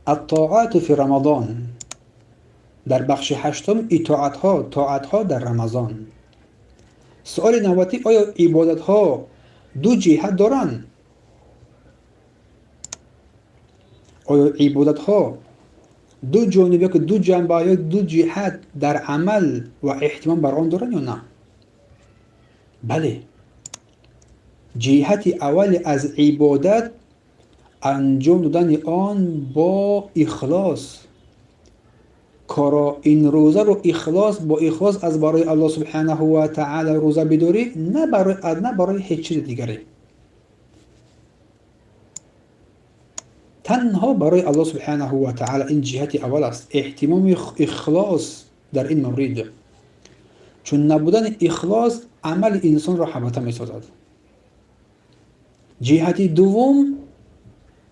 الطاعات فی رمضان، در بخش هشتم طاعت ها در رمضان. سوال نوبتی: آیا عبادت ها دو جهت دارند؟ آیا عبادت ها دو جانب یا دو جنبه یا دو جهت در عمل و احتمام بر آن دارند یا نه؟ بله. جهت اول از عبادت انجام دادن آن با اخلاص. کارا این روزه رو با اخلاص از برای الله سبحانه و تعالی روزه بداری، نه برای هیچ چیز دیگری. تنها برای الله سبحانه و تعالی این جهت اول است، اهتمام اخلاص در این مورد، چون نبودن اخلاص عمل انسان را حبطه می سازد. جهت دوم،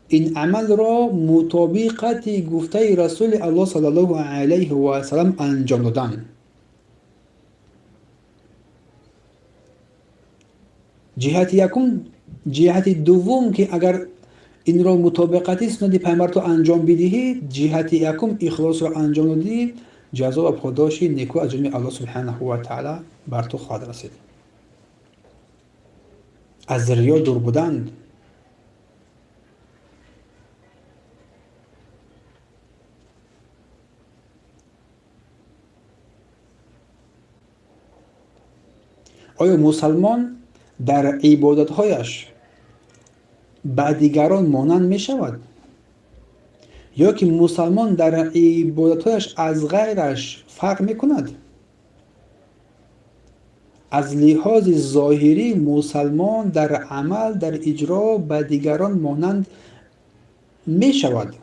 این عمل را مطابقت گفته رسول الله صلی الله علیه و سلم انجام دادن. جهت دوم که اگر این را مطابقتی سنت پیامبر تو انجام بدهید، جهت یکم اخلاص را انجام دادید، جزا و پاداش نیکو از جانب الله سبحانه و تعالی بر تو خواهد رسید. از ریا دور بودن. آیا مسلمان در عبادتهایش به دیگران مانند می شود؟ یا که مسلمان در عبادتهایش از غیرش فرق می کند؟ از لحاظ ظاهری مسلمان در عمل، در اجرا به دیگران مانند می شود.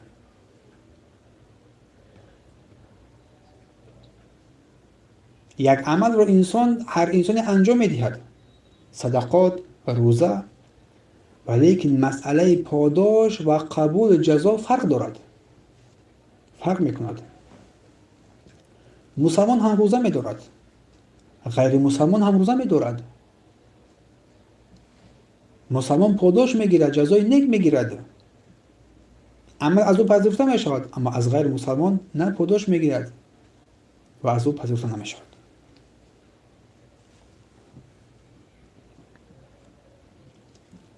یک عمل را هر انسانی انجام می دهد، صدقات و روزه، ولیکن مسئله پاداش و قبول جزا فرق دارد، فرق می کند. مسلمان هم روزه می دارد، غیر مسلمان هم روزه می دارد. مسلمان پاداش می گیرد، جزای نیک می گیرد، عمل از او پذیرفته می شود، اما از غیر مسلمان نه پاداش می گیرد و از او پذیرفته نمی شود.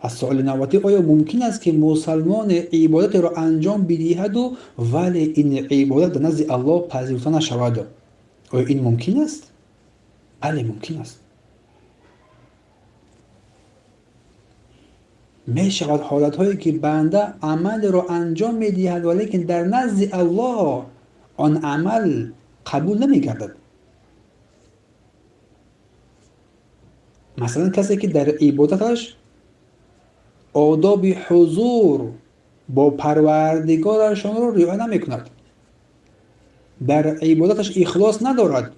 از سوال نواتی، آیا ممکن است که مسلمان عبادت را انجام بدهد ولی این عبادت در نزد الله پذیرفته نشود؟ آیا این ممکن است؟ بله ممکن است. می شود حالت هایی که بنده عمل را انجام می دهد ولیکن در نزد الله آن عمل قبول نمی گردد. مثلا کسی که در عبادتش آداب حضور با پروردگارشان را رعایت نمی کند، در عبادتش اخلاص ندارد،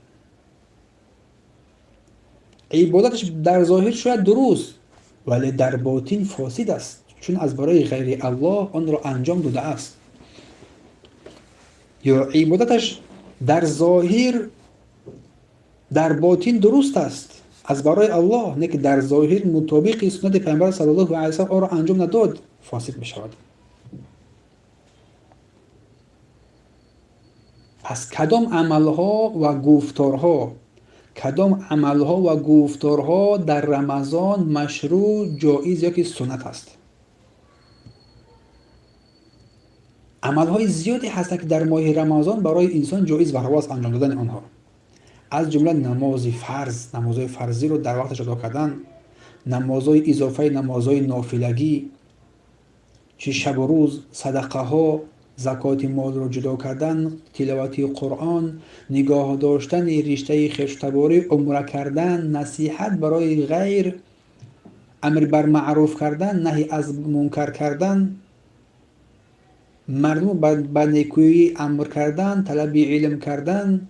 عبادتش در ظاهر شاید درست ولی در باطن فاسد است، چون از برای غیر الله آن را انجام داده است. یا عبادتش در ظاهر در باطن درست است از برای الله، نه که در ظاهر مطابق سنت پیامبر صلی الله علیه و سلم آن را انجام نداد، فاسد می شود. پس کدام عملها و گفتارها در رمضان مشروع، جایز یا که سنت است؟ عملهای زیادی هست که در ماه رمضان برای انسان جایز و رواست انجام دادن آنها، از جمله نماز فرض، نمازهای فرضی رو در وقتش ادا کردن، نمازهای اضافه، نمازهای نافلگی، چه شب و روز، صدقه ها، زکات مال رو جدا کردن، تلاوت قرآن، نگاه داشتن رشته خویشتباری، عمره کردن، نصیحت برای غیر، امر بر معروف کردن، نهی از منکر کردن، مردم به نیکویی امر کردن، طلب علم کردن،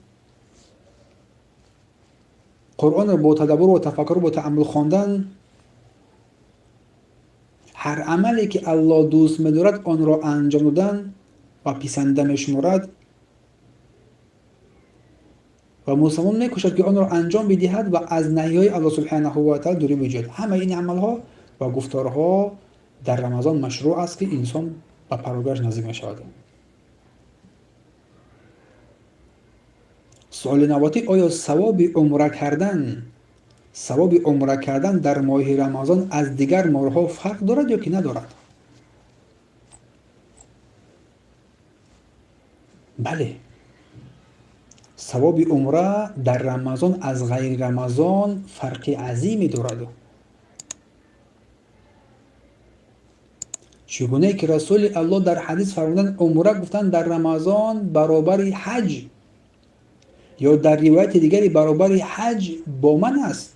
قرآن رو با تدبر و تفکر و با تأمل خواندن. هر عملی که الله دوست می‌دارد آن را انجام دادن و پسنده می‌شمارد و مسلمان می‌کوشد که آن را انجام بدهد و از نهی‌های الله سبحانه و تعالی دوری بجوید. همه این عمل‌ها و گفتارها در رمضان مشروع است که انسان به پروردگارش نزدیک می‌شود. سوال نواتی، آیا ثواب عمره کردن در ماه رمضان از دیگر ماه‌ها فرق دارد یا که ندارد؟ بله، ثواب عمره در رمضان از غیر رمضان فرق عظیمی دارد. چگونه که رسول الله در حدیث فرمودند عمره گفتن در رمضان برابر حج، یا در روایت دیگری برابر حج با من است،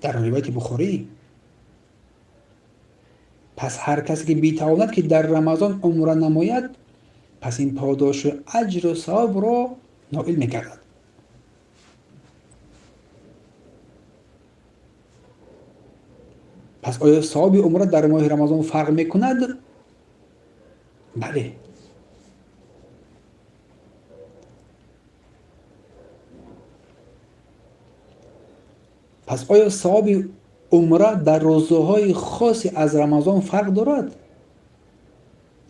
در روایت بخاری. پس هر کسی که بی‌تواند که در رمضان عمره نماید، پس این پاداش و اجر و ثواب را نائل می‌گردد. پس آیا ثواب عمره در ماه رمضان فرق می‌کند؟ بله. پس آیا ثواب عمره در روزهای خاصی از رمضان فرق دارد؟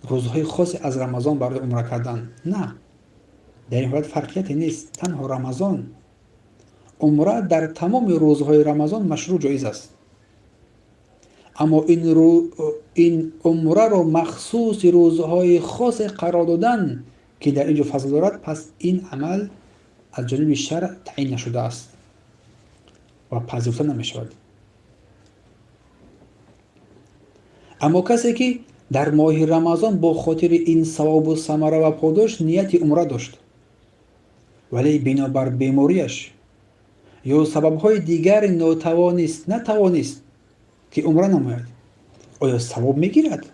روزهای خاصی از رمضان برای عمره کردن؟ نه، در این حالت فرقیتی نیست. تنها رمضان. عمره در تمام روزهای رمضان مشروع جایز است، اما این عمره را مخصوص روزهای خاص قرار دادن که در اینجا فضل دارد، پس این عمل از جانب شرع تعیین نشده است و پذیرفته نمی شود. اما کسی که در ماه رمضان با خاطر این ثواب و ثمره و پاداش نیت عمره داشت، ولی بنابر بیماریش یا سبب‌های دیگر نتوانست که عمره نماید، آیا ثواب میگیرد؟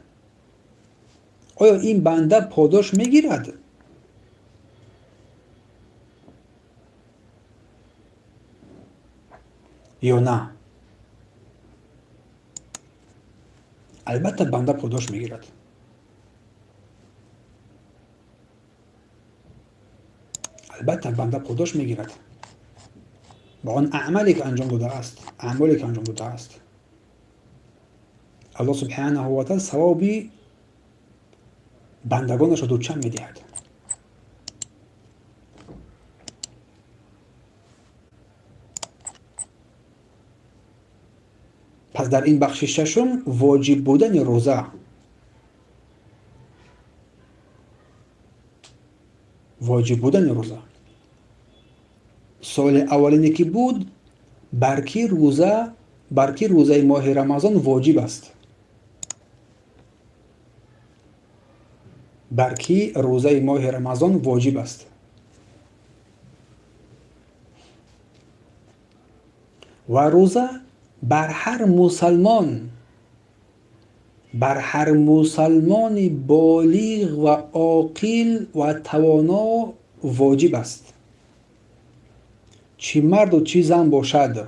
آیا این بنده پاداش میگیرد؟ یا نه؟ البته بنده پاداش میگیرد. با آن اعمالی که انجام داده است. الله سبحانه و تعالی ثوابی بندگانش را دوچند میدهد. پس در این بخش ششم واجب بودن روزه. سال اولینی که بود برکی روزه ماه رمضان واجب است. و روزه بر هر مسلمان بالغ و عاقل و توانا واجب است، چه مرد و چه زن باشد.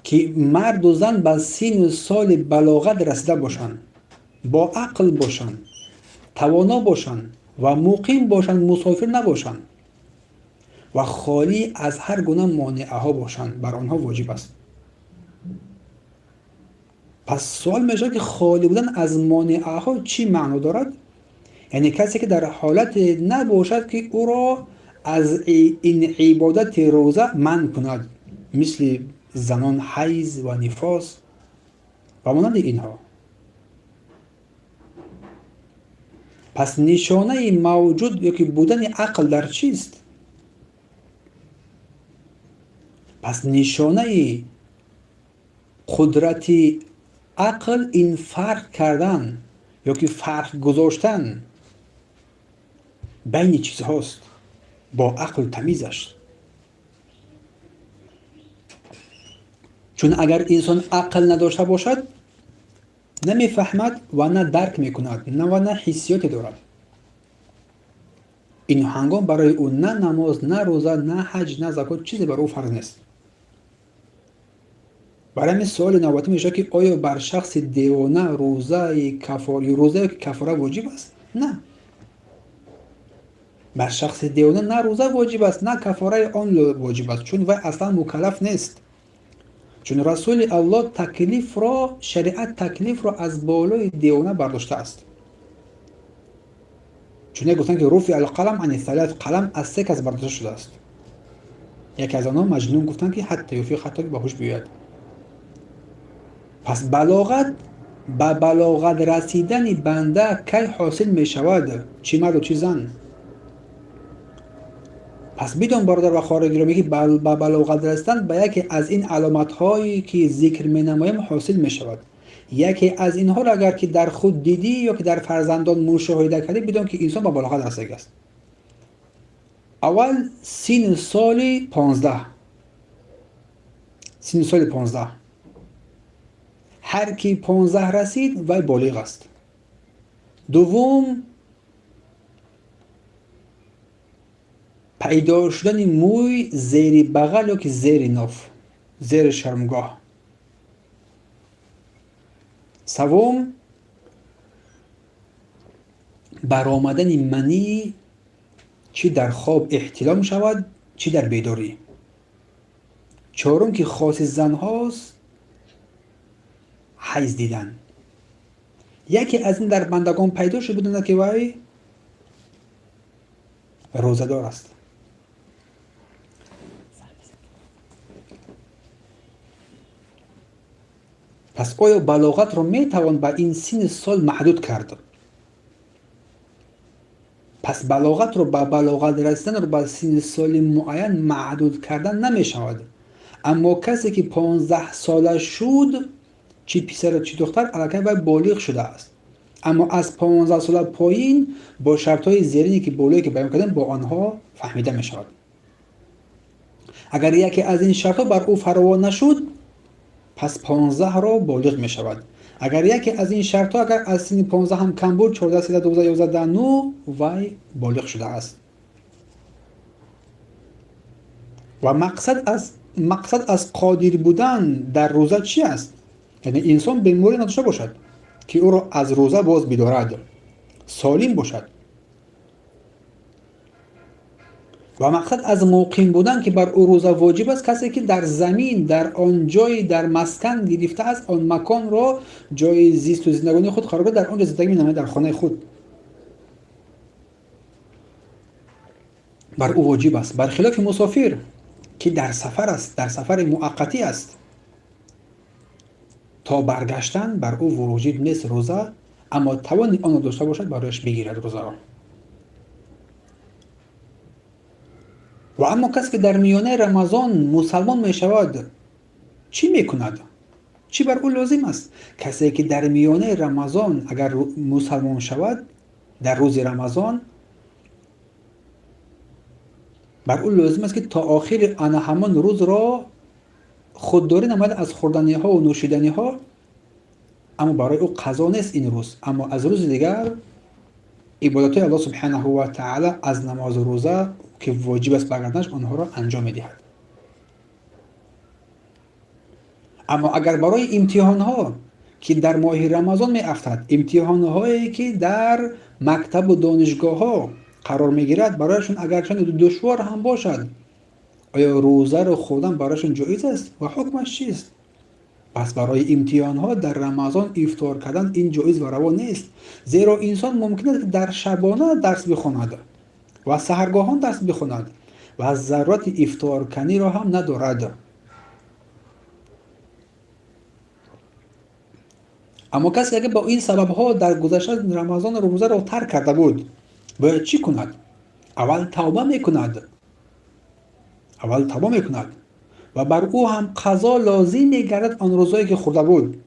که مرد و زن به سن و سال بلاغت رسیده باشند، با عقل باشند، توانا باشند و مقیم باشند، مسافر نباشند و خالی از هر گونه مانعه ها باشند، بر آنها واجب است. پس سوال میشه که خالی بودن از مانعه ها چی معنا دارد؟ یعنی کسی که در حالت نباشد که او را از این عبادت روزه منع کند، مثل زنان حیض و نفاس و مانند اینها. پس نشانه موجود یا که بودن عقل در چیست؟ پس نشانه قدرت عقل این فرق کردن یا که فرق گذاشتن بین چیز هاست، با عقل تمیزش. چون اگر انسان عقل نداشته باشد نمیفهمد و نه درک میکند و نه حسیاتی دارد. این هنگام برای او نه نماز، نه روزه، نه حج، نه زکات چیزی برای او فرض نیست. برای همین سوال نوبتی میشه که آیا بر شخص دیوانه روزه کفاره واجب است؟ نه. بر شخص دیوانه نه روزه واجب است نه کفاره آن واجب است، چون وی اصلا مکلف نیست. چون رسول الله شریعت تکلیف را از بالای دیوانه برداشته است. چون گفتن که رفع القلم عن الثلاث، قلم از 3 کس برداشته شده است. یکی از آنها مجنون گفتن که حتی یفیق، حتی که به هوش بیاید. پس به بلاغت رسیدن بنده کی حاصل می شود؟ چه مرد و چه زن؟ پس بدون برادر و خواهر گرامی که به بلاغت رسیدن به یکی از این علامت هایی که ذکر می نمایم حاصل می شود. یکی از اینها را اگر که در خود دیدی یا که در فرزندان مشاهده کردی، بدون که انسان به بلاغت رسیده است. اول سن سال 15 سن سال 15. هر کی 15 رسید وی بالغ است. دوم، پیدا شدن موی زیر بغل یا که زیر ناف، زیر شرمگاه. سوم، برآمدن منی چی در خواب احتلام شود چی در بیداری. چهارم که خاص زن هاست حیض دیدن. یکی از این در بندگان پیدا شده بودند که وی روزدار است. پس آیا بلاغت رو می توان به این سن سال محدود کرد؟ پس بلاغت رو به بلاغت رسیدن رو به سن سال معین محدود کردن نمی شود. اما کسی که 15 ساله شد، چی پسر چی دختر، علاقه وی بالغ شده است. اما از 15 سال پایین با شرطهای زیرینی که بالایی که بیان کردن با آنها فهمیده می شود. اگر یکی از این شرطها بر او فراوا نشد، پس 15 را بالغ می شود. اگر یکی از این شرطها اگر از سن 15 هم کم بود، 14 13 12 11 9 وی بالغ شده است. و مقصد از قادر بودن در روزه چی است؟ یعنی انسان بیماری نداشته باشد که او را از روزه باز بدارد، سالم باشد. و مقصد از مقیم بودن که بر او روزه واجب است کسی که در زمین در آن جای در مسکن گرفته است، آن مکان را جای زیست و زندگانی خود قرار در آنجا زندگی می‌نماید، در خانه خود. بر او واجب است. برخلاف مسافر که در سفر است، در سفر موقتی است، تا برگشتن بر او واجب نیست روزه، اما توان آن را داشته باشد برایش بگیرد روزه را. و اما کسی که در میانه رمضان مسلمان می شود چی می کند؟ چی بر او لازم است؟ کسی که در میانه رمضان اگر مسلمان شود در روز رمضان، بر او لازم است که تا آخر آن همان روز را خودداری نماید از خوردنی ها و نوشیدنی ها، اما برای او قضا نیست این روز، اما از روز دیگر عبادت الله سبحانه و تعالی از نماز و روزه که واجب است برگردنش آنها را انجام می‌دهد. اما اگر برای امتحان ها که در ماه رمضان می افتد، امتحان هایی که در مکتب و دانشگاه ها قرار میگیرد، برایشون اگر چند دشوار هم باشد، آیا روزه رو خوردن برایشون جایز است و حکمش چیست؟ پس برای امتحان ها در رمضان افطار کردن این جایز و روا نیست، زیرا انسان ممکن است در شبانه درس بخواند و سحرگاهان درس بخواند و ضرورت افطار کنی را هم ندارد. اما کسی اگر با این سبب ها در گذشته رمضان روزه را ترک کرده بود، باید چی کند؟ اول توبه میکند و بر او هم قضا لازم میگردد آن روزایی که خورده بود،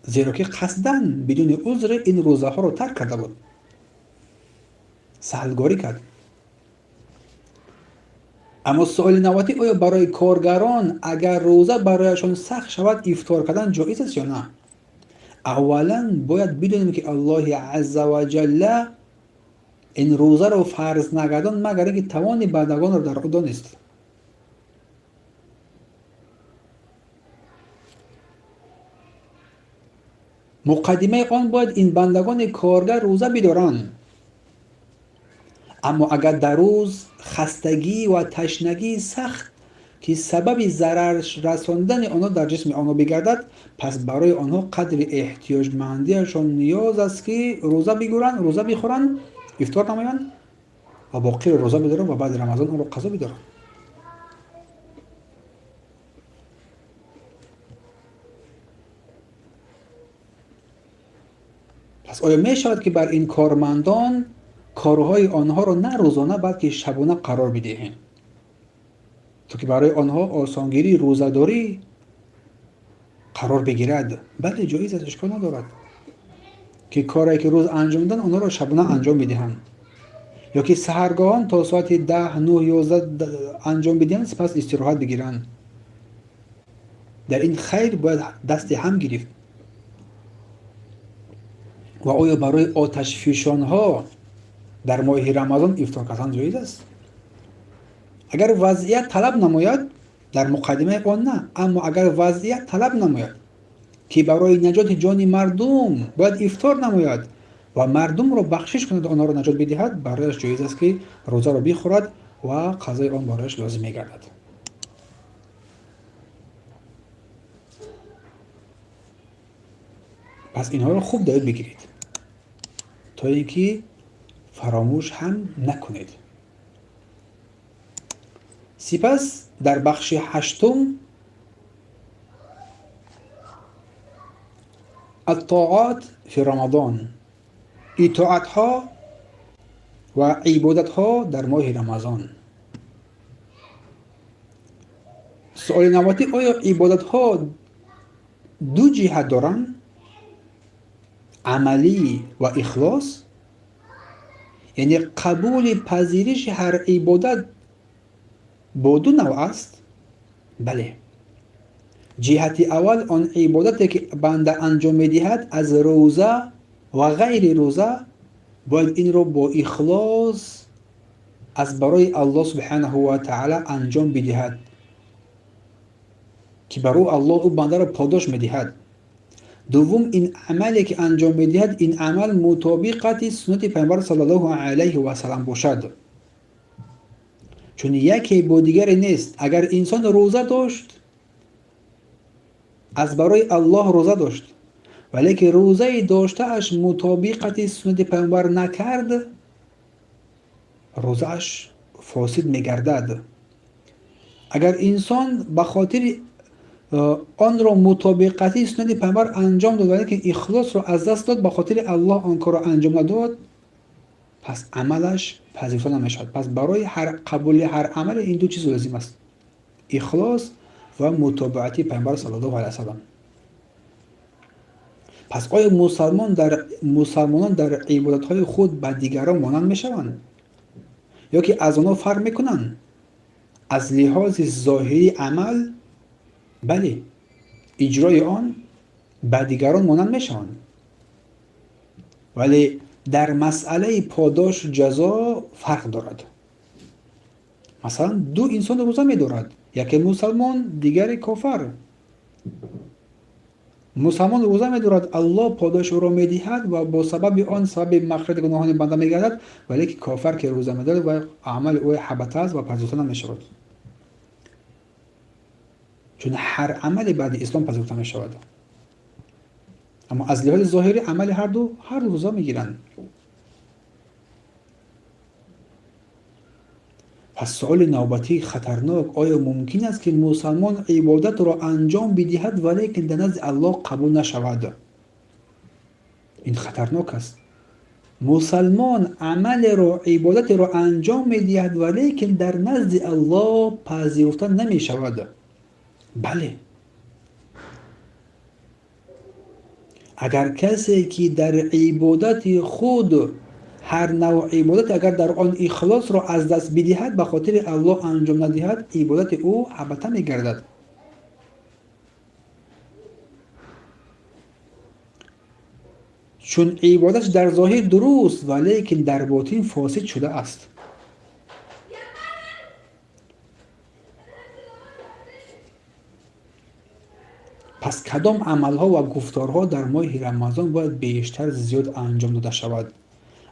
زیرا که قصدن بدون عذر این روزه ها را ترک کرده بود، سهلگاری کرد. اما سوال نواتی، آیا برای کارگران اگر روزه برایشان سخت شود افطار کردن جایز است یا نه؟ اولا باید بدونیم که الله عز و جل این روزه را فرض نگردان مگر اینکه توان بندگان را در خود دانست. مقدمه آن باید این بندگان کارگر روزه بدارند. اما اگر در روز خستگی و تشنگی سخت که سبب ضرر رساندن آنها در جسم آنها بگردد، پس برای آنها قدر احتیاجمندیشان نیاز است که روزه بگیرند، روزه بخورند، افطار نمایند و باقی روزه بدارند و بعد رمضان آن را قضا بدارند. پس آیا می شود که بر این کارمندان کارهای آنها را نه روزانه بلکه شبانه قرار بدهیم تا که برای آنها آسانگیری روزه‌داری قرار بگیرد؟ بله جایز است، اشکال ندارد که کاری که روز انجام میدن آنها را شبانه انجام بدهند، یا که سحرگاهان تا ساعت 10 9 11 انجام بدهند، سپس استراحت بگیرند. در این خیر باید دست هم گرفت. و آیا برای آتش فشان ها در ماه رمضان افطار کردن جایز است؟ اگر وضعیت طلب نماید در مقدمه آن نه، اما اگر وضعیت طلب نماید که برای نجات جان مردم باید افطار نماید و مردم را بخشش کند، آنها را نجات بدهد، برایش جایز است که روزه را بخورد و قضای آن برایش لازم میگردد. پس اینها را خوب دارید بگیرید تا اینکه فراموش هم نکنید. سپس در بخش هشتم الطاعات فی رمضان، اطاعت ها و عبادت ها در ماه رمضان. سوال نواتی: آیا عبادت ها دو جهت دارند، عملی و اخلاص؟ یعنی قبول پذیرش هر عبادت با دو نوع است؟ بله. جهت اول آن عبادتی که بنده انجام می‌دهد از روزه و غیر روزه باید این را با اخلاص از برای الله سبحانه و تعالی انجام بدهد که برای الله او بنده را پاداش می‌دهد. دوم، این عملی که انجام می‌دهد این عمل مطابقت سنت پیامبر صلی الله علیه و سلم باشد، چون یکی با دیگری نیست. اگر انسان روزه داشت، از برای الله روزه داشت، ولی که روزه داشته اش مطابقت سنت پیامبر نکرد، روزه اش فاسد میگردد. اگر انسان به خاطر آن را مطابقتی سنت پیامبر انجام داد ولی که اخلاص را از دست داد، به خاطر الله آن کار را انجام نداد، پس عملش پذیرفته نمیشد. پس برای قبول هر عمل این دو چیز لازم است: اخلاص و متابعت پیامبر صلی الله علیه و سلم. پس آیا مسلمانان در عبادت‌های خود به دیگران مانند میشوند یا که از آنها فرق میکنند؟ از لحاظ ظاهری عمل بله، اجرای آن به دیگران مانند میشوند، ولی در مسئله پاداش جزا فرق دارد. مثلا دو انسان روزه می‌دارد، یکی مسلمان دیگری کافر. مسلمان روزه می‌دارد، الله پاداش او را می‌دهد و با سبب آن سبب مغفرت گناهان بنده می‌گردد، ولی که کافر که روزه می‌دارد و عمل او حبط است و پذیرفته نمی‌شود، چون هر عملی بعد اسلام پذیرفته می‌شود. اما از لحاظ ظاهری عمل هر دو روزه می‌گیرند. پس سؤال نوبتی خطرناک: آیا ممکن است که مسلمان عبادت را انجام بدهد ولی که در نزد الله قبول نشود؟ این خطرناک است. مسلمان عمل را، عبادت را انجام می‌دهد ولی که در نزد الله پذیرفته نمی‌شود. بله. اگر کسی که در عبادت خود، هر نوع عبادت، اگر در آن اخلاص را از دست بدهد، به خاطر الله انجام ندهد، عبادت او حبطه می‌گردد. چون عبادت در ظاهر درست ولی که در باطن فاسد شده است. پس کدام عملها و گفتارها در ماه رمضان باید بیشتر زیاد انجام داده شود؟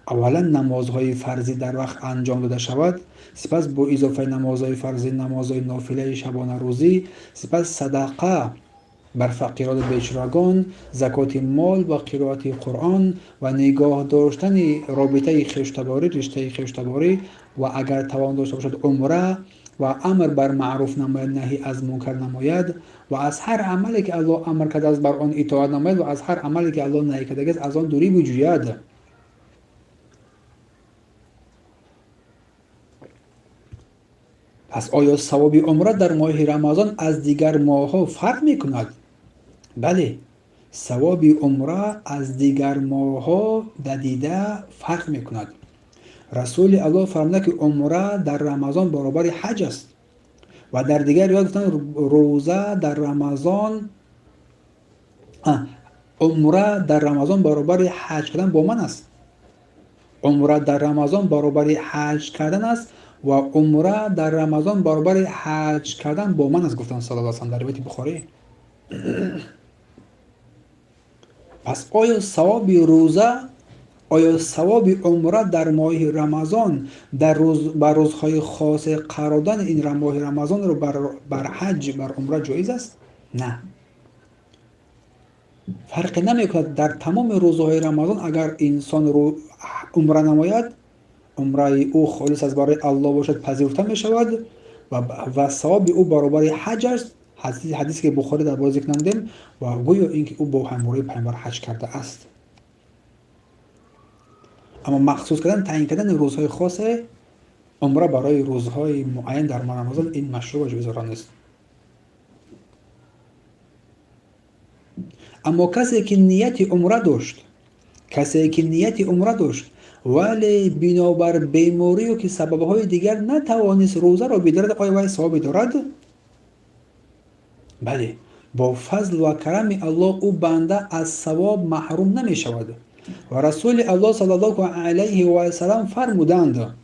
اولا نمازهای فرضی در وقت انجام داده شود، سپس با اضافه نمازهای فرضی نمازهای نافله شبانه روزی، سپس صدقه بر فقیران بیچارگان، زکات مال و قرائت قرآن و نگاه داشتن رابطه خویشتباری، رشته خویشتباری، و اگر توان داشته باشد عمره، و امر بر معروف نماید، نهی از منکر نماید، و از هر عملی که الله امر کرده است بر آن اطاعت نماید، و از هر عملی که الله نهی کرده است از آن دوری بجوید. پس آیا ثواب عمره در ماه رمضان از دیگر ماه‌ها فرق می‌کند؟ بله، ثواب عمره از دیگر ماه‌ها دیده فرق می‌کند. رسول الله فرموده که عمره در رمضان برابر حج است و در دیگر روایت گفتن روزه در رمضان عمره در رمضان برابر حج کردن با من است. عمره در رمضان برابر حج کردن است و عمره در رمضان برابر حج کردن با من است گفتن صلی الله علیه و سلم در روایت بخاری. پس آیا ثواب روزه، آیا ثواب عمره در ماه رمضان در بر روزهای خاص قرار دادن این ماه رمضان رو بر حج بر عمره جایز است؟ نه. فرق نمیکند در تمام روزهای رمضان اگر انسان رو عمره نماید، عمره او خالص از برای الله باشد پذیرفته می شود و ثواب او برابر حج است. حدیثی که بخاری در باز ذکر نمودیم و گویا اینکه او با همراهی پیامبر حج کرده است. اما مخصوص کردن تعیین کردن روزهای خاص عمره برای روزهای معین در ماه رمضان این مشروع و جایز نیست. اما کسی که نیت عمره داشت ولی بنابر بیماری و که سببهای دیگر نتوانست روزه را بدارد، آیا وی ثواب دارد؟ بله، با فضل و کرم الله او بنده از ثواب محروم نمی شود و رسول الله صلی الله علیه و سلم فرمودند: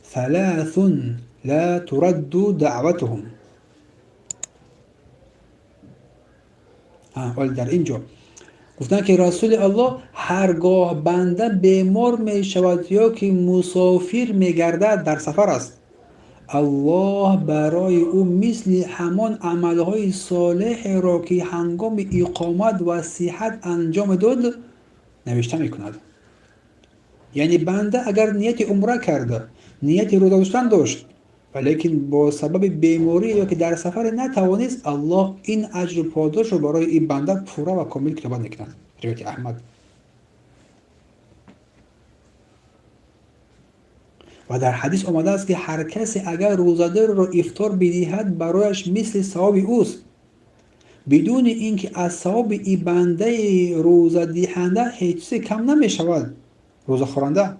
ثلاث لا ترد دعوتهم. در اینجا گفتن که رسول الله هرگاه بنده بیمار می شود یا که مسافر می گردد در سفر است، الله برای او مثل همان عملهای صالح را که هنگام اقامت و صحت انجام داد نوشته می کند. یعنی بنده اگر نیت عمره کرده، نیت روزه داشتن داشت ولیکن با سبب بیماری یا که در سفر نتوانست، الله این اجر پاداش رو برای این بنده پورا و کامل کتابت میکند. روایت احمد. و در حدیث آمده است که هر کسی اگر روزه‌دار را افطار بدهد برایش مثل ثواب اوست بدون اینکه از ثواب این بنده روزه دهنده هیچ چیزی کم نمی شود. روزه خورنده.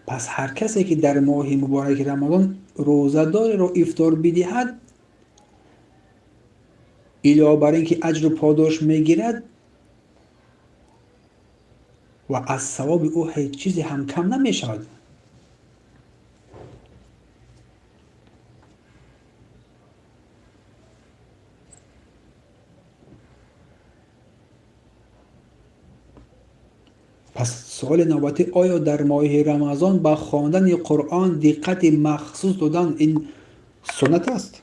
پس هر کسی که در ماه مبارک رمضان روزه‌دار را افطار بدهد علاوه بر اینکه اجر و پاداش میگیرد و از ثواب او هیچ چیزی هم کم نمی شود. پس سوال نوبتی: آیا در ماه رمضان با خواندن قرآن دقت مخصوص دادن این سنت است؟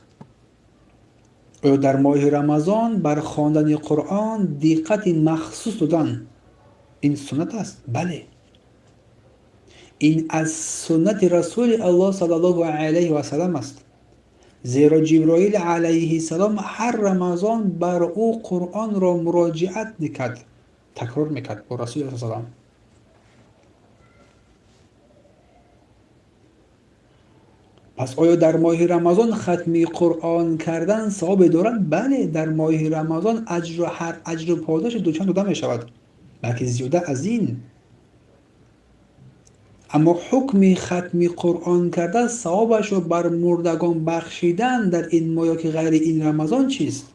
آیا در ماه رمضان بر خواندن قرآن دقت مخصوص دادن این سنت است؟ بله. این از سنت رسول الله صلی الله علیه و سلم است. زیرا جبرائیل علیه السلام هر رمضان بر او قرآن را مراجعت میکرد، تکرار میکرد با رسول الله صلی الله علیه و سلم. پس آیا در ماه رمضان ختم قرآن کردن ثواب دارد؟ بله، در ماه رمضان هر اجر و پاداش دوچند داده می شود، بلکه زیاده از این. اما حکم ختم قرآن کرده ثوابش رو بر مردگان بخشیدن در این ماه که غیر این رمضان چیست؟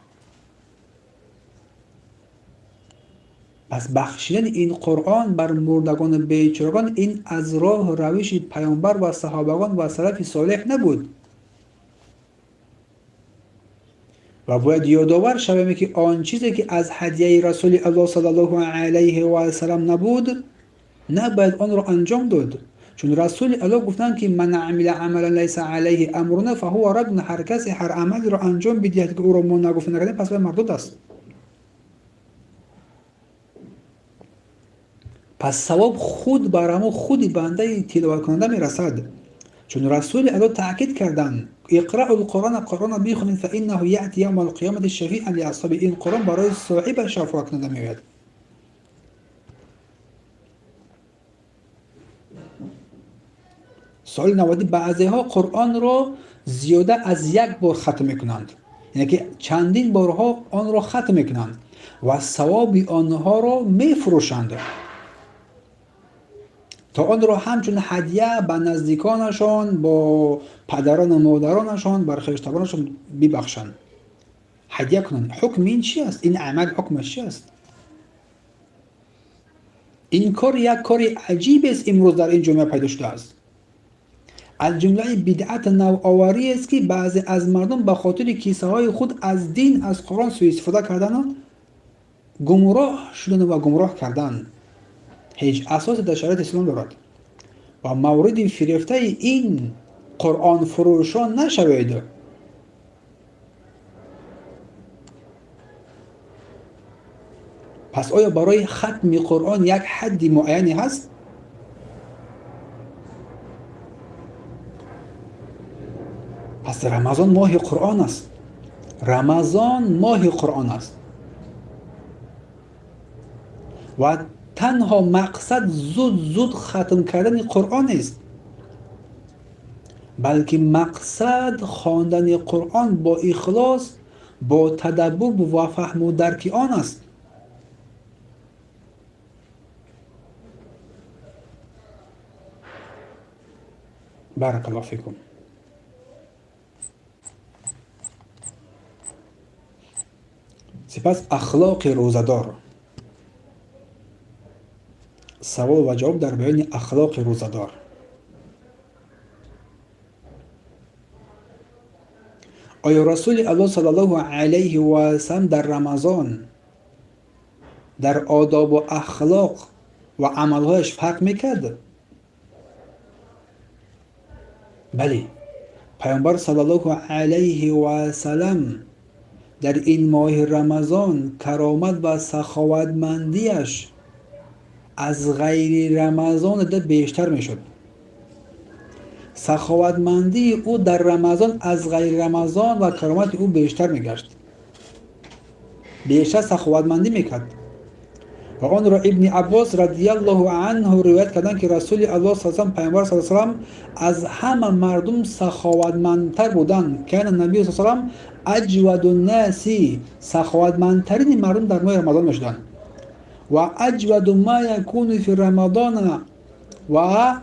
پس بخشیدن این قرآن بر مردگان بیچارگان این از راه روش پیامبر و صحابگان و سلف صالح نبود و باید یادآور شویم که آن چیزی که از هدیه رسول الله صلی الله علیه و سلم نبود نباید آن را انجام داد، چون رسول الله گفتند که من عمل عملا لیس علیه امرنا فهو رد. هر کسی هر عملی را انجام بدهد که او را ما نگفته نکردیم پس به مردود است. پس ثواب خود بر خود بنده تلاوت کننده میرسد، چون رسول الله تاکید کردند اقرأ القرآن، قرآن بخونید فانه یأتی یوم القیامة شفیعا لاصحاب. این قرآن برای صاحب شفاعت کننده میآید. سوال نوادی بعضی ها قرآن رو زیاده از یک بار ختم میکنند، یعنی که چندین بارها آن را ختم میکنند و ثواب آنها را میفروشند تا آن را همچون هدیه به نزدیکانشان، با پدران و مادرانشان، بر خویشتنانشان ببخشند، هدیه کنند. حکم این چی است؟ این عمل حکمش چی است؟ این کار یک کار عجیب است امروز در این جامعه پیدا شده است. از جمله بدعت نوآوری است که بعضی از مردم به خاطر کیسه های خود از دین، از قرآن سوء استفاده کردن و گمراه شدن و گمراه کردن. هیچ اساس در شریعت اسلام دارد و مورد فریفته این قرآن فروشان نشوید. پس آیا برای ختم قرآن یک حدی معینی هست؟ پس رمضان ماه قرآن است. رمضان ماه قرآن است و تنها مقصد زود ختم کردن قرآن است، بلکه مقصد خواندن قرآن با اخلاص، با تدبر و فهم و درک آن است. بارک الله فیکم. سپس اخلاق روزدار. سوال و جواب در بیان اخلاق روزدار. آیا رسول الله صلی الله علیه و سلم در رمضان در آداب و اخلاق و عملهایش فرق میکرد؟ بله، پیامبر صلی الله علیه و سلم در این ماه رمضان کرامت و سخاوتمندیش از غیر رمضان ده بیشتر میشد. سخاوتمندی او در رمضان از غیر رمضان و کرامت او بیشتر میگشت، بیشتر سخاوتمندی میکرد. و آن را ابن عباس رضی الله عنه روایت کردند که رسول الله صلی الله علیه و پیامبر صلی الله علیه و از همه مردم سخاوتمندتر بودند. که نبی صلی الله علیه و اجود الناس، سخاوتمندترین مردم در ماه رمضان میشدند. و اجود ما یکون فی رمضان، و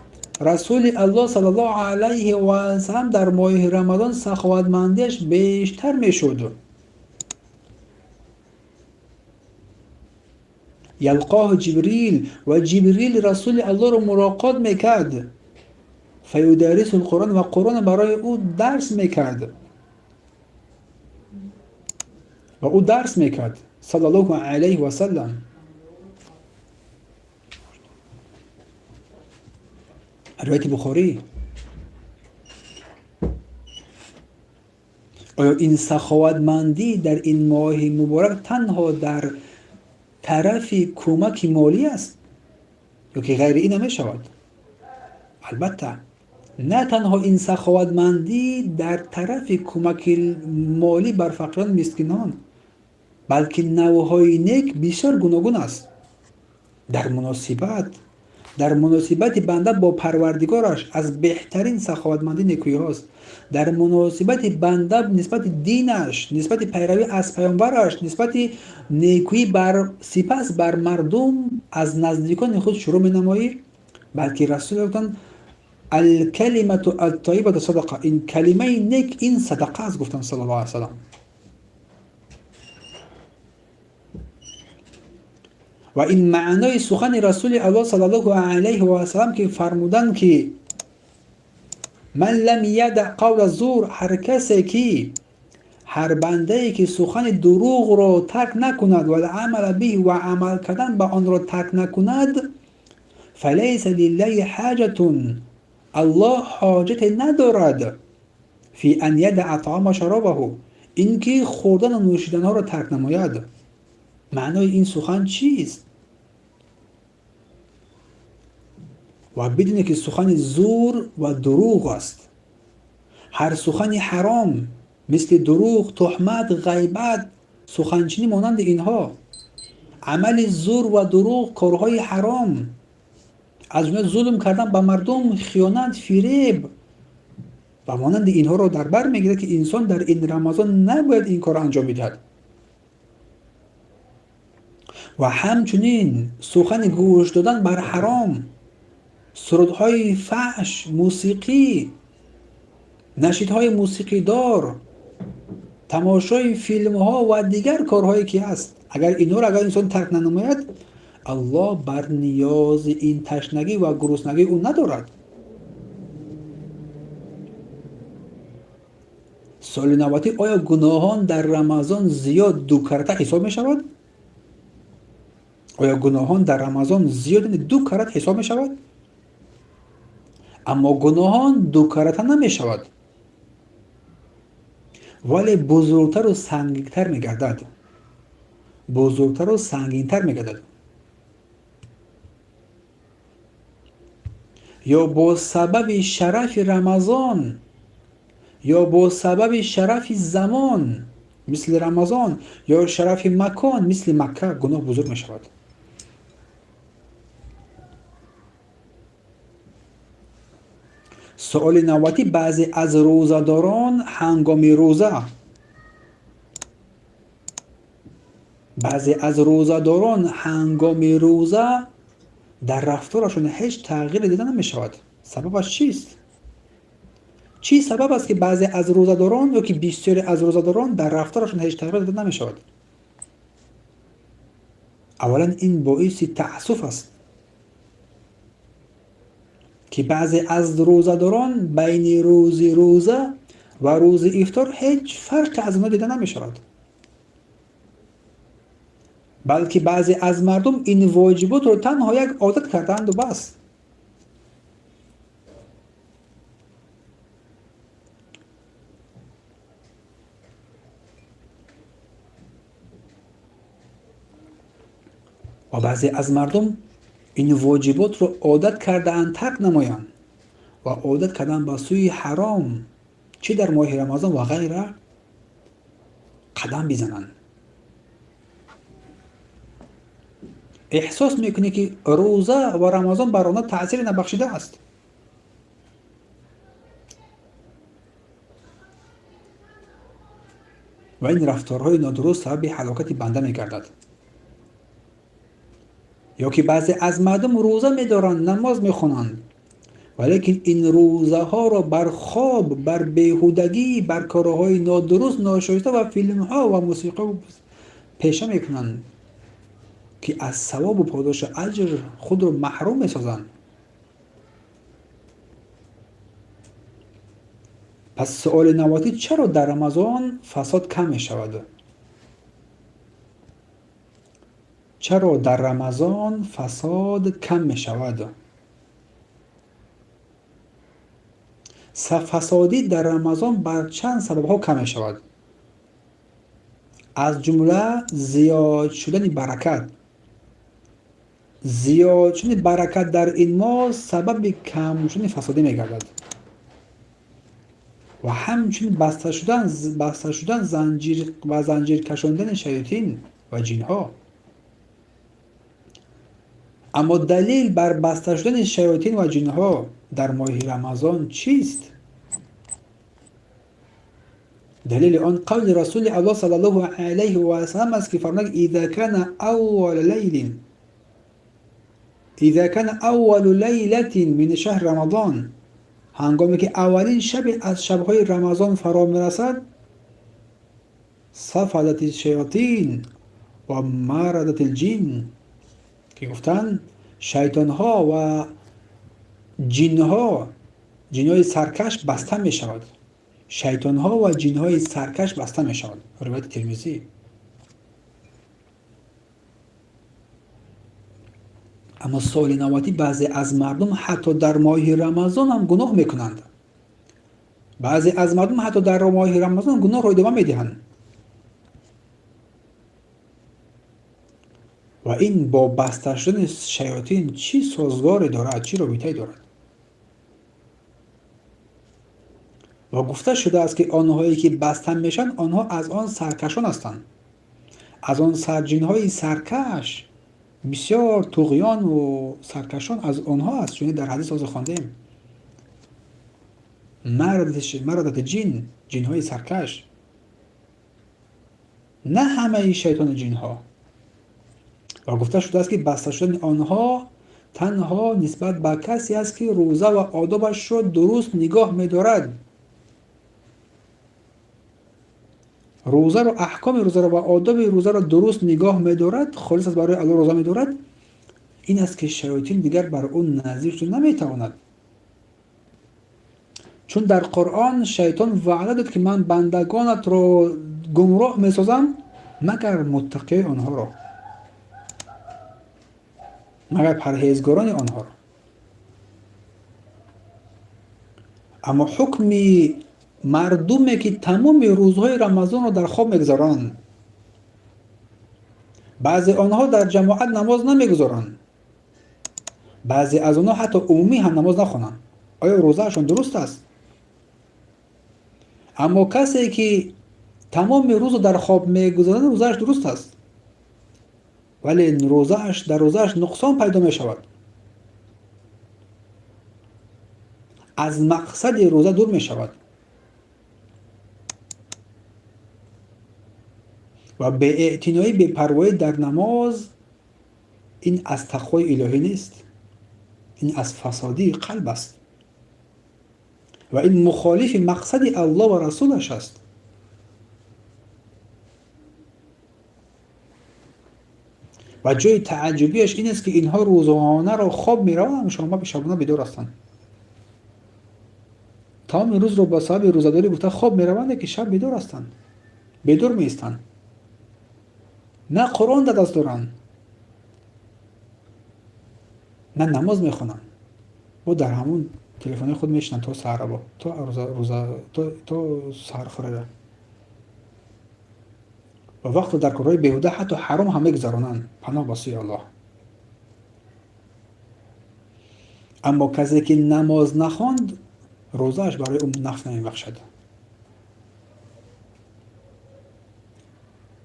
رسول الله صلی الله علیه و سلم در ماه رمضان سخاوتمندیش بیشتر میشد. یلقاه جبریل، و جبریل رسول الله رو ملاقات میکرد. فیدرس القرآن، و قرآن برای او درس میکرد و او درس میکرد صلی الله علیه و سلم. روایت بخاری. آیا این سخاوتمندی در این ماه مبارک تنها در طرف کمک مالی است یا که غیر این نمی شود؟ البته نه تنها این سخاوتمندی در طرف کمک مالی بر فقیران مسکینان، بلکه نوعهای نیک بسیار گوناگون است. در مناسبت بنده با پروردگارش از بهترین سخاوتمندی نیکویی هاست. در مناسبت بنده نسبت دینش، نسبت پیروی از پیامبرش، نسبت نیکویی بر سپس بر مردم از نزدیکان خود شروع می نمایی. بلکه رسول گفتند الکلمة الطیبة صدقه، این کلمه نیک این صدقه است، گفتن صلی الله علیه و سلم. و این معنای سخن رسول الله صلی الله علیه و سلم که فرمودند که من لم یدع قول الزور، هر کسی که هر بنده که سخن دروغ را ترک نکند و عمل به و عمل کردن به آن را ترک نکند، فلیس لله حاجة، الله حاجت ندارد فی ان یدع طعام شرابه، اینکه خوردن و نوشیدن ها را ترک نماید. معنای این سخن چیست؟ و بدونید که سخن زور و دروغ است. هر سخن حرام مثل دروغ، تهمت، غیبت، سخنچینی مانند اینها، عمل زور و دروغ، کارهای حرام، از جمله ظلم کردن به مردم، خیانت، فریب و مانند اینها رو در بر میگیره که انسان در این رمضان نباید این کار انجام میدهد. و همچنین سخن گوش دادن بر حرام، سرودهای فحش، موسیقی، نشیدهای موسیقی دار، تماشای فیلم ها و دیگر کارهایی که هست، اگر اینها را اگر انسان ترک ننماید، الله بر نیاز این تشنگی و گرسنگی او ندارد. سوال نوبتی: آیا گناهان در رمضان زیاد دو کرته حساب می شود؟ آیا گناهان در رمضان زیاد دو کرت حساب می شود؟ اما گناهان دو کرته نمی شود، ولی بزرگتر و سنگینتر می گردد. بزرگتر و سنگینتر می گردد. یا با سبب شرف رمضان یا با سبب شرف زمان مثل رمضان یا شرف مکان مثل مکه گناه بزرگ می شود. سوال نوبتی: بعضی از روزه‌داران هنگام روزه در رفتارشون هیچ تغییر دیده نمی شود. سببش چیست؟ چی سبب است که بعضی از روزه‌داران یا که بسیاری از روزه‌داران در رفتارشون هیچ تغییر دیده نمی شود؟ اولا این باعث تأسف است که بعضی از روزه‌داران بین روزه و روز افطار هیچ فرق از آنها دیده نمی شود، بلکه بعضی از مردم این واجبات رو تنها یک عادت کردند و بس. و بعضی از مردم این واجبات رو عادت کردند ترک نمایند و عادت کردن به سوی حرام، چه در ماه رمضان و غیره، قدم بزنند. احساس میکنی که روزه و رمضان بر آنها تأثیر نبخشیده است. و این رفتارهای نادرست سبب هلاکت بنده میگردد. یا که بعضی از مردم روزه میدارند، نماز میخوانند، ولیکن این روزه ها را بر خواب، بر بیهودگی، بر کارهای نادرست، ناشایسته و فیلم ها و موسیقی پیشه میکنند که از ثواب و پاداش اجر خود را محروم میسازند. پس سوال نوبتی: چرا در رمضان فساد کم می شود؟ چرا در رمضان فساد کم می شود؟ فسادی در رمضان بر چند سبب ها کم می شود. از جمله زیاد شدن برکت در این ماه سبب کم شدن فسادی می گردد. و همچنین بسته شدن زنجیر کشاندن شیاطین و جنها. اما دلیل بر بسته شدن شیاطین و جنها در ماه رمضان چیست؟ دلیل آن قول رسول الله صلی الله علیه و سلم است که فرمود: اذا كان اول لیلة من شهر رمضان، هنگامی که اولین شب از شبهای رمضان فرا میرسد، صفدت الشیاطین و مردت الجن، که گفتن شیطان ها و جنهای سرکش بسته می شود. شیطان ها و جنهای سرکش بسته می شود. روایت ترمذی. اما سوال نوبتی: بعضی از مردم حتی در ماه رمضان هم گناه میکنند. بعضی از مردم حتی در ماه رمضان گناه را ادامه میدهند. و این با بسته شدن شیاطین چی سازگاری دارد؟ چی رابطه‌ای دارد؟ و گفته شده است که آنهایی که بسته میشن آنها از آن سرکشان هستند، از آن جنهای سرکش بسیار طغیان و سرکشان از آنها است، چون در حدیث آز خواندیم مردت جن های سرکش، نه همه شیطان جن ها. و گفته شده است که بسته شدن آنها تنها نسبت به کسی است که روزه و آدابش را درست نگاه می‌دارد. روزه رو، احکام روزه رو و آداب روزه رو درست نگاه می‌دارد، خالص از برای الله روزه می‌دارد. این است که شیاطین دیگر بر اون نزدیک شد نمی‌تواند. چون در قرآن شیطان وعده داد که من بندگانت رو گمراه می‌سازم مگر متقی آنها را، مگر پرهیزگاران آنها را. اما حکم مردمی که تمام روزهای رمضان رو در خواب میگذارند، بعضی آنها در جماعت نماز نمیگذارند، بعضی از آنها حتی عمومی هم نماز نخوانند، آیا روزهشون درست است؟ اما کسی که تمام روز در خواب میگذارند روزهش درست است، ولی در روزهش نقصان پیدا می شود، از مقصد روزه دور می شود و به اعتنایی به پروایی در نماز. این از تقوای الهی نیست، این از فسادی قلب است و این مخالف مقصد الله و رسولش است. و جای تعجبیش این است که اینها روزانه را خواب می‌روند، شما به شبانه بیدار هستند. تمام روز رو با صاحب روزداری گفته خواب می‌روند که شب بیدار هستند، بیدار می‌ایستند، نه قرآن در دست دارند، نه نماز می‌خوانند، و در همون تلفن خود میشنن تا سحر با تا سحر خوره و وقت در کارهای بیهوده حتی حرام هم میگذرانند. پناه باسی الله. اما کسی که نماز نخواند روزهش برای اون نفع نمیبخشد.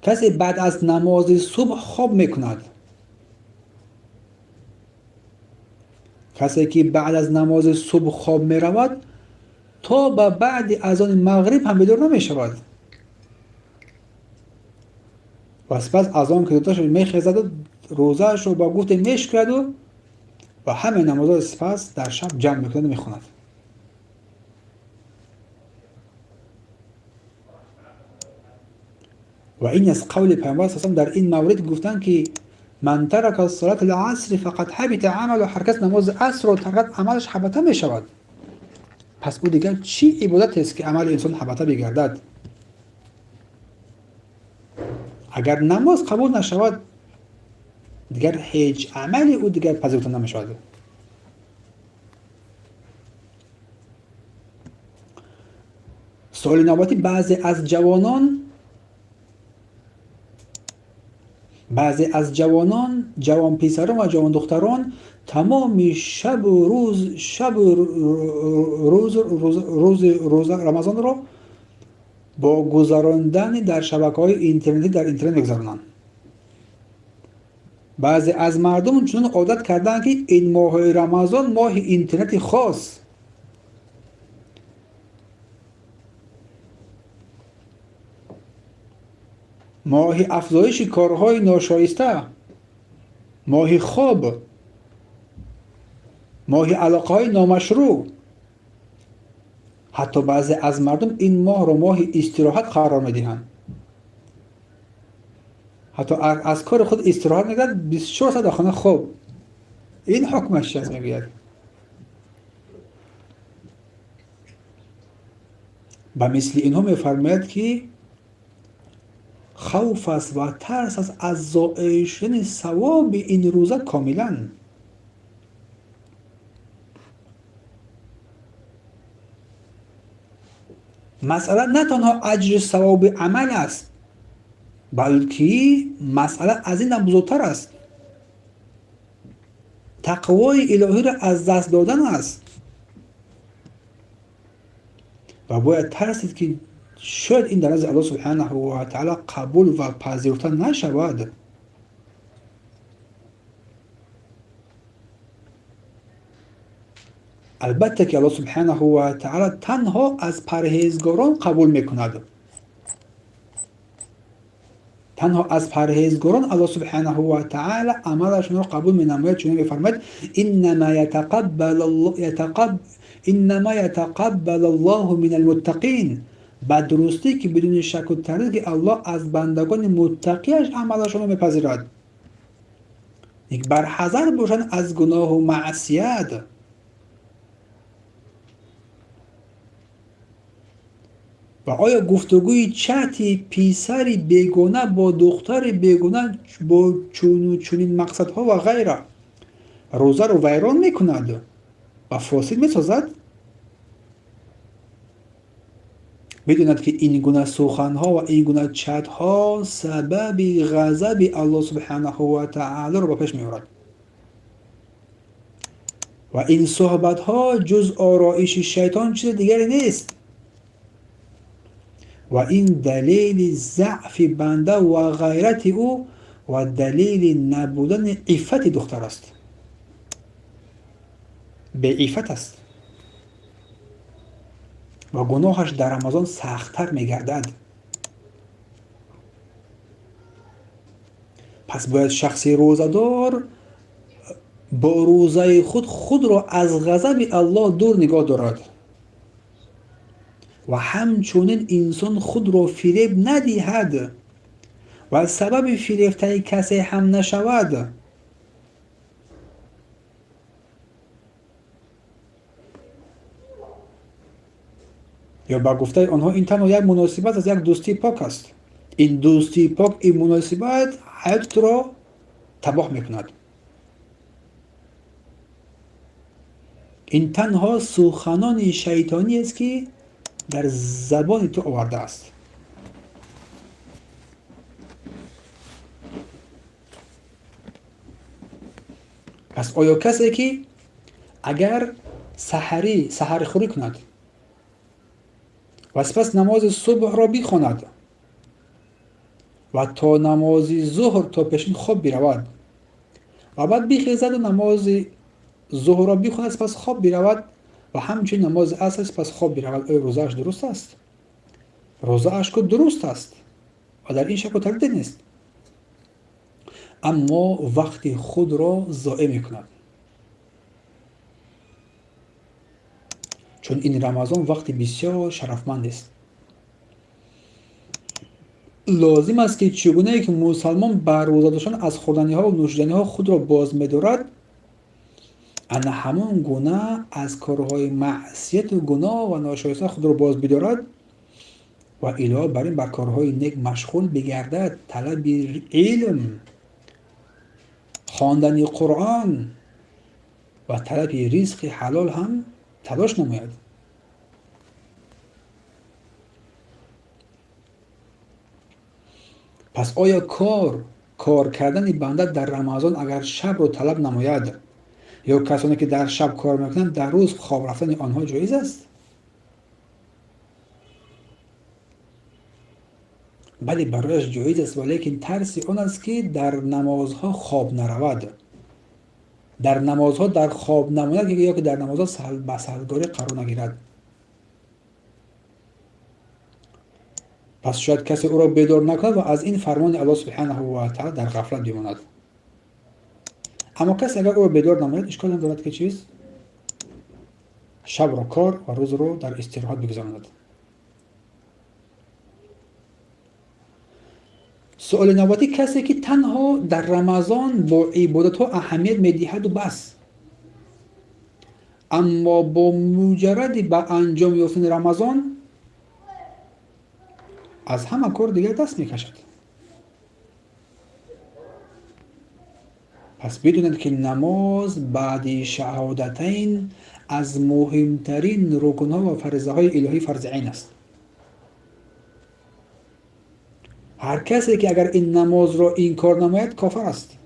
کسی بعد از نماز صبح خواب میکند، کسی که بعد از نماز صبح خواب میرود تا به بعد اذان مغرب هم بیدار نمیشود و سپس از آن که دوتاش میخیزد و روزهش رو با گفت میشکرد و همه نمازها سپس در شب جمع میکند و میخواند. و این از قول پیامبر صلی الله علیه و در این مورد گفتن که من ترک صلاة العصر فقط حبط عمل، و هر کس نماز عصر رو ترک عملش حبطه می شود. پس او دیگر چی عبادت است که عمل انسان حبطه بگردد؟ اگر نماز قبول نشود دیگر هیچ عملی او دیگر پذیرفته نمی شود. سوال نوبتی بعضی از جوانان، جوان پسران و جوان دختران تمام شب و روز رمضان را با گذراندن در شبکه‌های اینترنتی در اینترنت می‌گذرانند. بعضی از مردم چون عادت کردند که این ماه رمضان ماه اینترنتی خاص، ماه افزایش کارهای ناشایسته، ماه خواب، ماه علاقه‌های نامشروع. حتی بعضی از مردم این ماه را ماه استراحت قرار می‌دهند. حتی از کار خود استراحت می‌کند، 24 ساعت در خانه خواب. این حکمش چیست میگوید؟ و مثل اینها می‌فرماید که خوف است و ترس است از ضایع شدن ثواب این روزه کاملا. مسئله نه تنها اجر ثواب عمل است، بلکه مسئله از این هم بزرگتر است. تقوای الهی را از دست دادن است و باید ترسید که شاید این در نزد الله سبحانه و تعالی قبول و پذیرفته نشود. البته که الله سبحانه و تعالی تنها از پرهیزگاران قبول میکند. تنها از پرهیزگاران الله سبحانه و تعالی عملشون رو قبول می‌نماید. چون می‌فرماید انما یتقبل الله من المتقین. به درستی که بدون شک و تردید که الله از بندگان متقیش عملشون رو میپذیرد. یک برحذر باشن از گناه و معصیت. و آیا گفتگوی چتی پیسری بیگانه با دختر بیگانه با چونین مقصدها و غیره روزه رو ویران میکند و فاسد میسازد؟ بدوند که این گونه سخنها و این گونه چتها سبب غضب الله سبحانه و تعالی رو به پیش میآورد. و این صحبتها جز آرایش شیطان چیز دیگری نیست. و این دلیل ضعف بنده و غیرت او و دلیل نبودن عفت دختر است. به عفت است و گناهش در رمضان سخت‌تر می‌گردد. پس باید شخصی روزه‌دار با روزه خود را از غضب الله دور نگاه دارد و همچنین انسان خود را فریب ندهد و سبب فریفتن کسی هم نشود. یا با گفته آنها این تنها یک مناسبت از یک دوستی پاک است. این دوستی پاک، این مناسبت حیات را تباه میکند. این تنها سخنان شیطانی است که در زبان تو آورده است. پس آیا کسی که اگر سحر خوری کند و سپس نماز صبح را بخواند و تا نماز ظهر تا پیشین خواب برود و بعد بخیزد و نماز ظهر را بخواند سپس خواب برود و همچنین نماز عصر سپس خواب برود، آیا روزه‌اش درست است؟ روزه‌اش که درست است و در این شک و تردید نیست، اما وقت خود را ضایع می‌کند. چون این رمضان وقت بسیار شرفمند است. لازم است که چگونه که مسلمان بر روزه داشتن از خوردنی‌ها و نوشیدنی‌ها خود را باز می‌دارد، انا همان گونه از کارهای معصیت و گناه و ناشایسته خود را باز بدارد و علاوه بر این بر کارهای نیک مشغول بگردد. طلب علم، خواندن قرآن و طلب رزق حلال هم تلاش نماید. پس آیا کار کردن بنده در رمضان اگر شب رو طلب نماید یا کسانی که در شب کار میکنند در روز خواب رفتن آنها جایز است؟ بله برایش جایز است، ولیکن ترس آن است که در نمازها خواب نرود. در نمازها در خواب نماید یا که در نمازها به سهلگاری قرار نگیرد. پس شاید کسی او را بیدار نکند و از این فرمان الله سبحانه و تعالی در غفلت بماند. اما کسی اگر او را بیدار نماید اشکال ندارد که چیز شب را کار و روز را در استراحت بگذراند. سوال نوبتی کسی که تنها در رمضان با عبادت ها اهمیت میدهد و بس، اما با مجرد به انجام یافتن رمضان از همه کار دیگر دست میکشد. پس بدونید که نماز بعد شهادتین از مهمترین رکن‌ها و فرضه های الهی فرض عین است. هر کسی که اگر این نماز را این کار نماید کافر است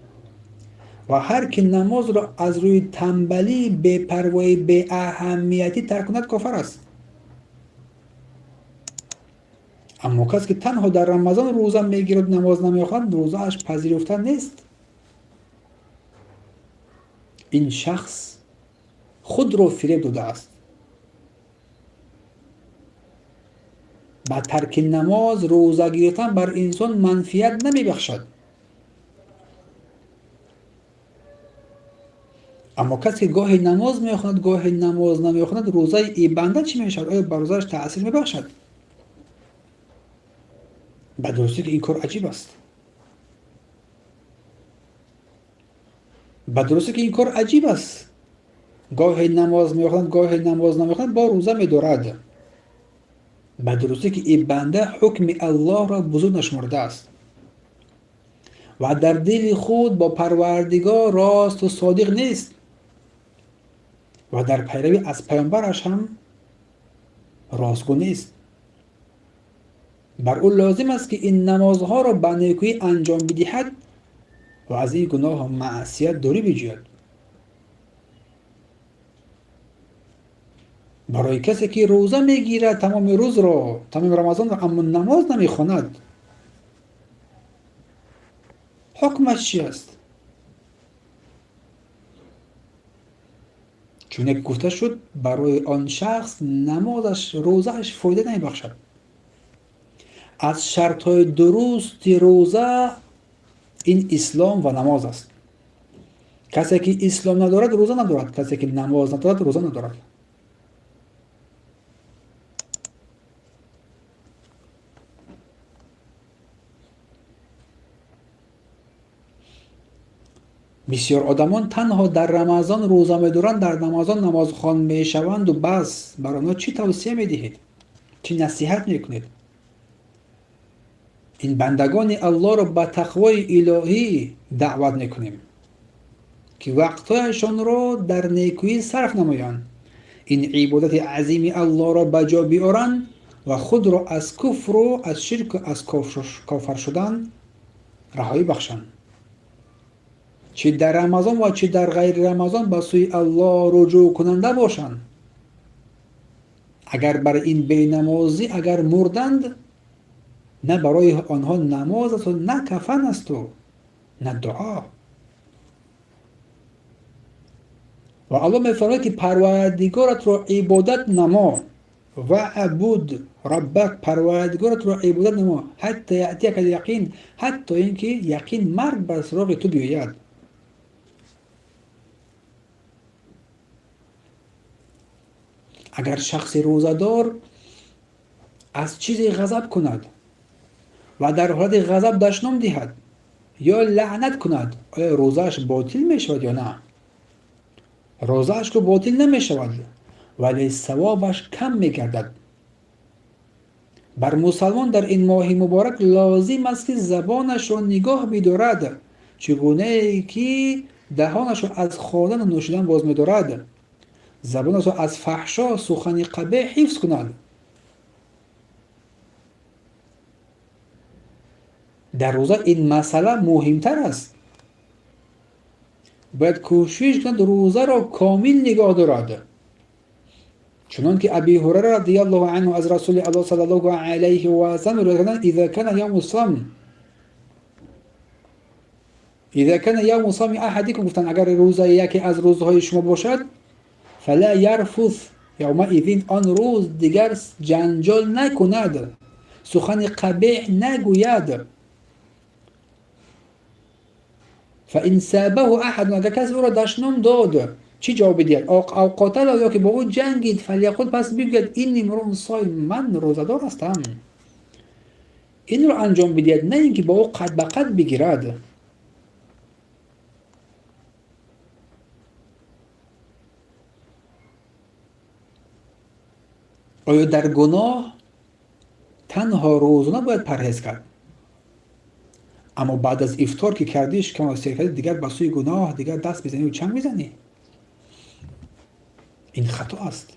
و هر که نماز را از روی تنبلی، بی‌پروایی، بی اهمیتی ترک کند کافر است. اما کسی که تنها در رمضان روزه میگیرد نماز نمیخواند روزه‌اش پذیرفته نیست. این شخص خود رو فریب داده است. با ترک نماز روزه گرفتن بر انسان منفیت نمی بخشد. اما کسی که گاهی نماز میخواند گاهی نماز نمیخواند، روزه این بنده چی میشود؟ آیا بر روزش تأثیر میبخشد؟ به درستی که این کار عجیب است. به درستی که این کار عجیب است. گاهی نماز میخواند گاهی نماز نمیخواند، با روزه میدارد. به درستی که این بنده حکم الله را بزرگ نشمرده است و در دل خود با پروردگار راست و صادق نیست و در پیروی از پیامبرش هم راستگو نیست. بر او لازم است که این نمازها را به نیکویی انجام بدهد و از این گناه و معصیت دوری بجوید. برای کسی که روزه میگیرد تمام روز را، تمام رمضان را، اما نماز نمیخواند، حکمش چی است؟ چون یک گفته شد برای آن شخص نمازش، روزهش فایده نمیبخشد. از شرطهای درست روزه این اسلام و نماز است. کسی که اسلام ندارد روزه ندارد، کسی که نماز ندارد روزه ندارد. بسیار آدمان تنها در رمضان روزه می‌دارند، در رمضان نماز خوان میشوند و بس. بر آنها چی توصیه میدهید؟ چی نصیحت میکنید؟ این بندگان الله را به تقوای الهی دعوت میکنیم که وقتهایشان را در نیکویی صرف نمایند، این عبادت عظیم الله را به جا بیارند و خود را از کفر و از شرک و از کافر شدن رهایی بخشند. چه در رمضان و چه در غیر رمضان به سوی الله رجوع کننده باشند. اگر بر این بینمازی اگر مردند، نه برای آنها نماز است و نه کفن است و نه دعا. و الله می‌فرماید که پروردگارت را عبادت نما و عبود ربک، پروردگارت را عبادت نما حتی یأتیک الیقین، حتی اینکه یقین مرگ بر سراغ تو بیاید. اگر شخص روزه‌دار از چیزی غضب کند و در حالت غضب دشنام دهد یا لعنت کند، آیا روزه‌اش باطل می شود یا نه؟ روزه‌اش که باطل نمی شود، ولی ثوابش کم می گردد. بر مسلمان در این ماه مبارک لازم است که زبانش را نگاه بدارد، چگونه ای که دهانش را از خوردن و نوشیدن باز می دارد. زبانش را از فحشا سخن قبیح حفظ کند. در روزه این مسئله مهمتر است. باید کوشش کند روزه را کامل نگاه دارد. چنان که ابی هریره رضی الله عنه از رسول الله صلی الله علیه و سلم روایت کردند: اذا کان یوم صوم احدکم، گفتند اگر روزه یکی از روزهای شما باشد، فلا یرفث یومئذ، آن روز دیگر جنجال نکند، سخن قبیح نگوید. فان سابه احد، اگر کسی او را دشنام داد، چی جواب دهد؟ او قاتل، یا که با او جنگید، فلیقل، پس بگوید اینی امرؤ صائم، من روزه‌دار هستم. این را انجام بدهد، نه اینکه با او قد به قد بگیرد. آیا در گناه تنها روزانه باید پرهیز کرد، اما بعد از افطار که کردیش کم از کردی دیگر به سوی گناه دیگر دست بزنی و چنگ بزنی؟ این خطا است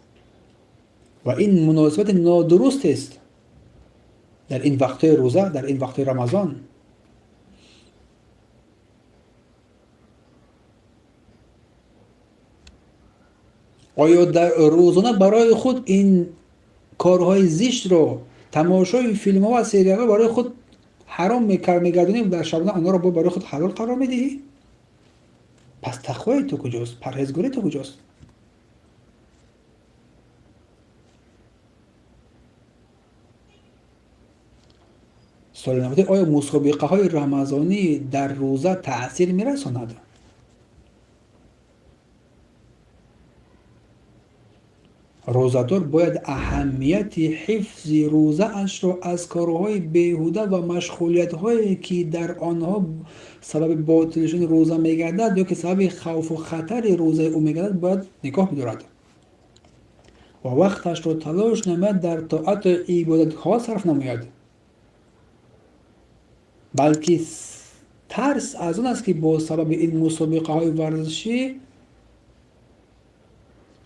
و این مناسبت نادرست است در این وقت روزه، در این وقت رمضان. آیا در روزانه برای خود این کارهای زشت رو، تماشای فیلم ها و سریال ها برای خود حرام میگردونی و در شبانه آنها رو برای خود حلال قرار میدهی؟ پس تقوای تو کجاست؟ پرهیزگاری تو کجاست؟ سوال نموده آیا مسابقه های رمضانی در روزه تأثیر میرساند؟ روزدار باید اهمیت حفظ روزه اش را از کارهای بیهوده و مشغولیت هایی که در آنها سبب باطل شدن روزه میگردد یا که سبب خوف و خطر روزه او میگردد باید نگاه بدارد و وقتش را تلاش نماید در طاعت عبادت ها صرف نماید، بلکه ترس از آن است که با سبب این مسابقه های ورزشی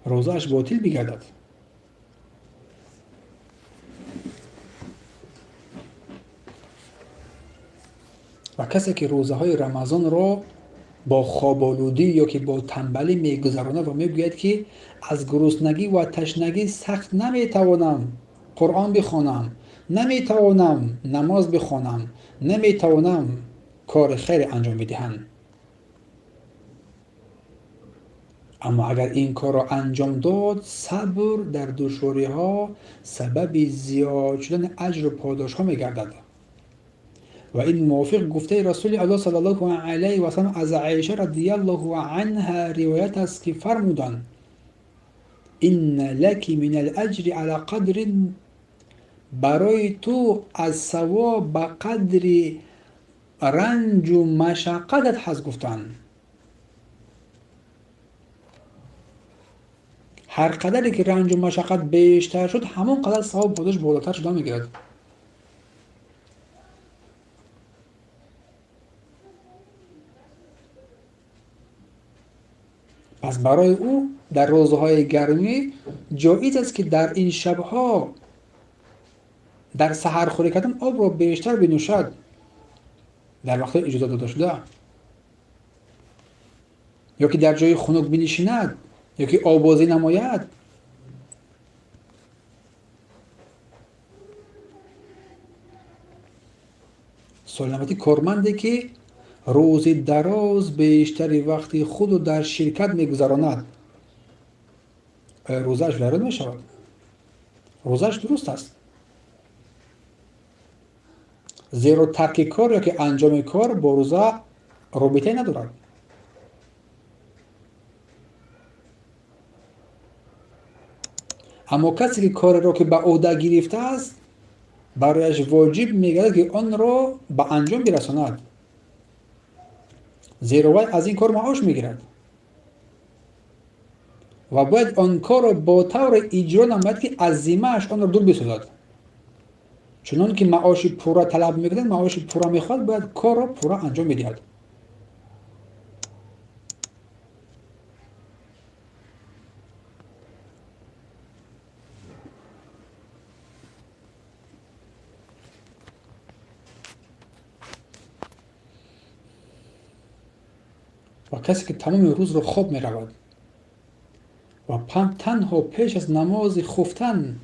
روزه اش باطل بگردد. و کسی که روزه های رمضان را با خواب‌آلودی یا که با تنبلی میگذراند و میگوید که از گرسنگی و تشنگی سخت نمیتوانم قرآن بخوانم، نمیتوانم نماز بخوانم، نمیتوانم کار خیر انجام بدهم، اما اگر این کار را انجام داد صبر در دشواری ها سبب زیاد شدن اجر و پاداش ها میگردد. و این موافق گفته رسول الله صلی الله علیه و سلم از عایشه رضی الله عنها روایت است که فرمودند ان لک من الاجر علی قدر، برای تو از ثواب به قدر رنج و مشقتت هست. گفتند هر قدری که رنج و مشقت بیشتر شد همون قدر ثواب پاداش بالاتر شدن میگیرد. پس برای او در روزهای گرمی جایز است که در این شبها در سحرخوری کردن آب را بیشتر بنوشد در وقت اجازه داده شده، یا که در جای خنک بنشیند، یا که آوازی نماید. سلامتی کارمندی که روز دراز بیشتری وقتی خود در شرکت میگذراند روزش وارد می شود؟ روزش درست است، زیرا ترک کار یا که انجام کار با روزه رابطه ندارد. اما کسی که کار را که به عهده گرفته است برایش واجب میگردد که آن را به انجام برساند، زیرا وی از این کار معاش میگیرد و باید آن کار را با طور اجرا نماید که عزیمه اش آن را دور بسازد. چنان که معاش پورا طلب میکند معاش پورا میخواد باید کار را پورا انجام بدهد. و کسی که تمام روز را خواب می رود و تنها پیش از نماز خفتن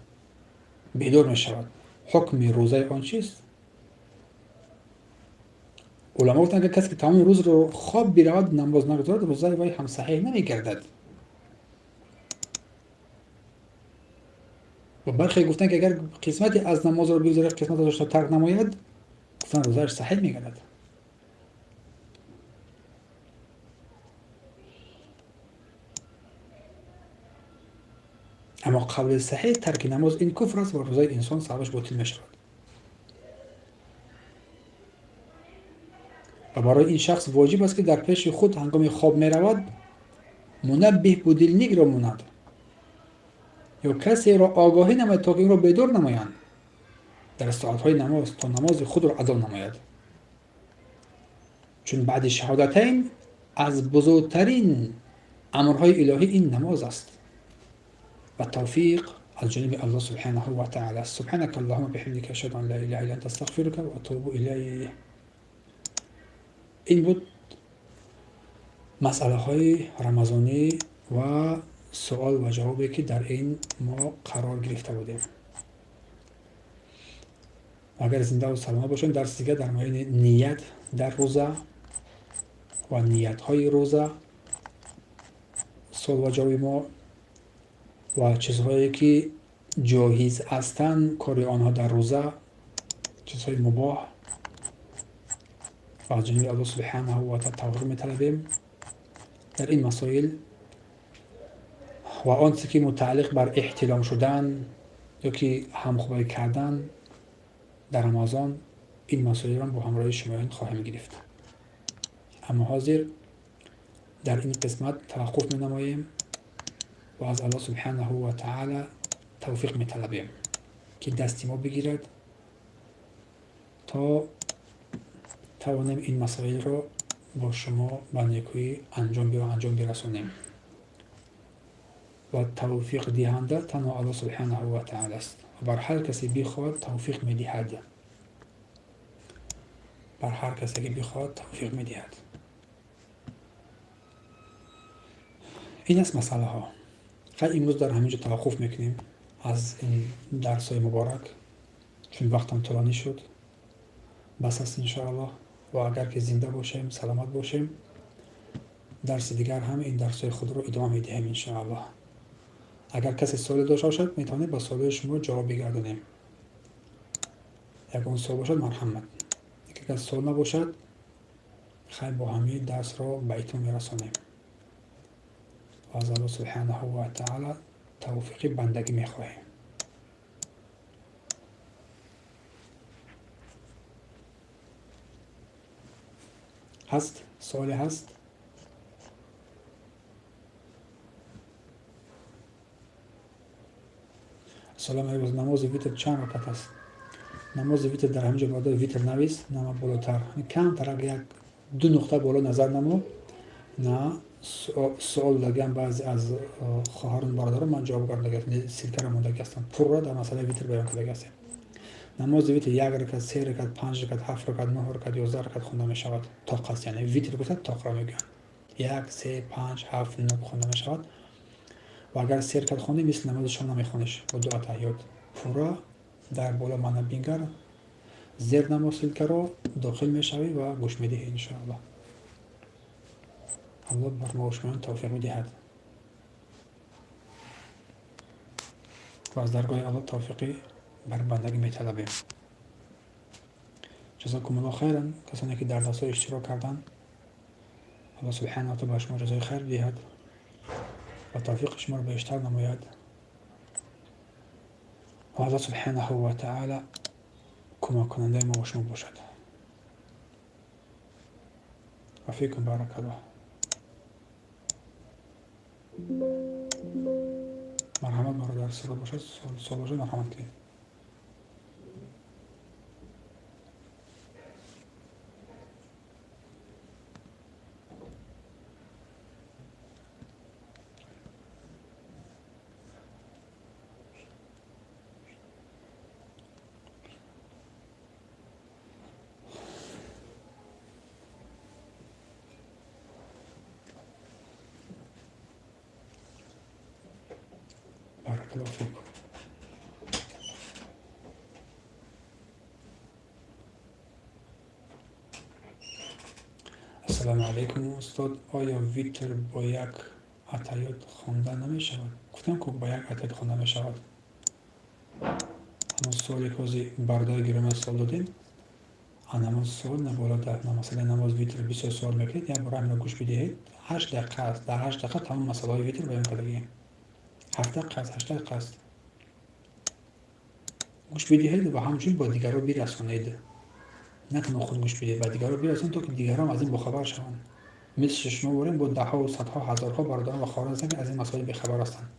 بیدار می شود، حکم روزه آن چیست؟ علما گفتند که کسی که تمام روز را خواب برود نماز نگذارد روزه وی هم صحیح نمی گردد. و برخی گفتند که اگر قسمتی از نماز را بگذارد قسمتش را ترک نماید گفتند روزهش صحیح می گردد. اما قول صحیح ترک نماز این کفر است و روزه انسان ثوابش باطل می شود. و برای این شخص واجب است که در پیش خود هنگام خواب می رود منبه و دلنگ را ماند یا کسی را آگاهی نماید تا که این را بیدار نمایند در ساعتهای نماز تا نماز خود را ادا نماید، چون بعد شهادتین از بزرگترین امرهای الهی این نماز است و توفیق از جانب الله سبحانه و تعالی. سبحانك اللهم بحمدك اشهد ان لا اله الا انت استغفرك و اتوب الیک. این بود مسئله های رمضانی و سوال و جوابی که در این ما قرار گرفته بودیم. اگر زنده و سلامت باشین درس دیگه در مورد نیت در روزه و نیت های روزه، سوال و جواب ما و چیزهایی که جایز هستند کار آنها در روزه، چیزهای مباح و از جانب الله سبحانه و تعالی توفیق می‌طلبیم در این مسائل و آنچه که متعلق بر احتلام شدن یا که همخوابه کردن در رمضان، این مسائل را با همراهی شما خواهیم گرفت. اما حاضر در این قسمت توقف می‌نماییم و از الله سبحانه و تعالی توفیق می‌طلبیم که دست ما بگیرد تا توانیم این مسائل را با شما به نیکویی انجام برسانیم و توفیق دهنده تنها الله سبحانه و تعالی است و بر هر کسی بخواد توفیق می‌دهد. بر هر کسی که بخواد توفیق می‌دهد. این است مسئله ها. خیلی امروز در همینجا توقف میکنیم از این درس های مبارک، چون وقتم طولانی شد. بس است انشاءالله و اگر که زنده باشیم سلامت باشیم درس دیگر هم این درس های خود رو ادامه میدهیم انشاءالله. اگر کسی سوال داشته باشد میتونه با سوال شما جواب بگردونیم. اگر اون سوال باشد مرحمت، اگر سوال نباشد خیلی با همین درس رو به ایتون میرسانیم و از الله سبحانه و تعالی توفیق بندگی میخواهیم. هست؟ سوالی هست؟ سلام علیکم. نماز ویتر چند رکعت است؟ نماز ویتر در همینجا بالا ویتر نویس، نما بالاتر کم تر یک دو نقطه بالا نظر نمو. نه سوال لگم بعضی از خواهران برادران من جواب گردم سیرکر مونده هستم پر را در مسئله ویتر بیان کرده هستم. نماز ویتر یک رکعت، سه رکعت، 5 رکعت، 7 رکعت، 9 رکعت، 11 رکعت خونده می شود. طاق است، یعنی ویتر گفتن طاق را میگن. 1 3 5 7 9 خونده می شود و اگر 3 رکعت خوندی مثل نماز شام نمیخونیش با دو تحیات پورا در بالا من بینگر زیر نماز سیلکر را داخل می شوی و گوش می دهی انشاءالله. الله بر ما و شما توفیق می دهد و از درگاه الله توفیقی بر بندگی می طلبیم. جزاکم الله خیرا کسانی که در درس‌ها اشتراک کردن. الله سبحانه و تعالی بر شما جزای خیر بدهد و توفیق شما را بیشتر نماید و الله سبحانه و تعالی کمک کننده ما و شما باشد. و فیکم بارک الله. مرحمت ما را در سال باشد، سال باشد مرحمت کنید. بارک الله فیکم. السلام علیکم استاد، آیا ویتر با یک اتحیات خوانده نمی شود؟ گفتم که با یک اتحیات خوانده می شود. اما سوالی که از برادر گرامی سوال دادیم نماز سوال نبالا در مثلا نماز ویتر 20 سوال میکنید یا برای همین گوش بدهید. 8 دقیقه است، در 8 دقیقه تمام مسئله های ویتر بیان کردیم. 7 دقیقه است، 8 دقیقه است. گوش بدهید و همچنین با دیگران برسانید. نه تنها خود گوش بدهید و دیگران برسانید تا که دیگران از این بخبر شوند. مثل شما بودیم با ده ها و صدها هزارها برادران و خواهران هستند که از این مسائل بخبر هستند.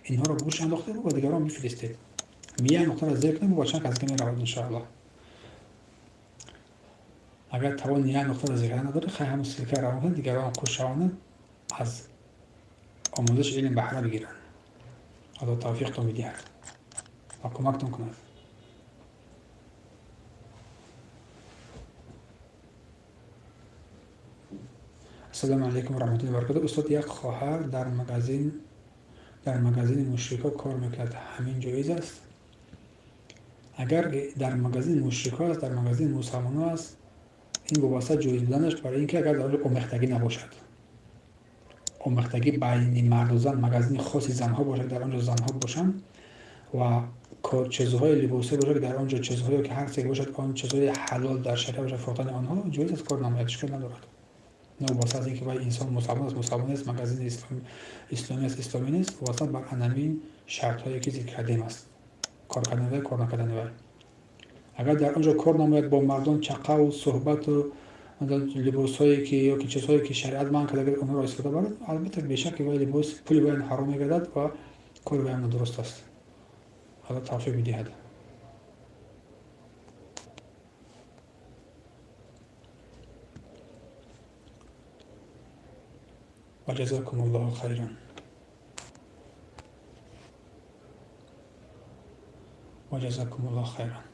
اینها را گوش انداختید و با دیگران بفرستید. میان نقطه را ذکر کنید و چند از کمی روید ان شاء الله. اگر توان یک نقطه را ذکر نداره خیلی همون سلکه روان کنید، دیگران خوش شوند از آموزش علم بهره بگیرند. الله توفیقتون می‌دهد و کمکتون کند. السلام علیکم و رحمت الله و برکاته. استاد، یک خواهر در مغازین مشرکا کار میکرد، همین جایز است؟ اگر در مغازین مشرکا است، در مغازین مسلمان‌ها است، این وابسته جایز بودنش برای اینکه اگر در آمیختگی نباشد، آمیختگی بین مرد و زن، مغازین خاصی زنها باشد، در آنجا زنها باشند و چیزهای لباسی باشه که در آنجا چیزهایی که هر چیزی باشد آن چیزهای حلال در شریعت باشه فروختن آنها جایز است، کار نماید، اشکال ندارد. نه واسه از اینکه انسان مسلمان است مگزین اسلامی است اسلامی نیست، واسه بر انمی شرط هایی که ذکر کردیم است، کار کردن و کار نکردن و اگر در آنجا کار نماید با مردم چقه و صحبت و لباس هایی که یا که چیزهایی که شریعت من کرده اگر اونها را استفاده برد، البته بیشک وی لباس پولی وی حرام میگردد و کار وی هم درست است. خدا توفیق بدهد. و جزاکم الله خیرا. و جزاکم الله خیرا.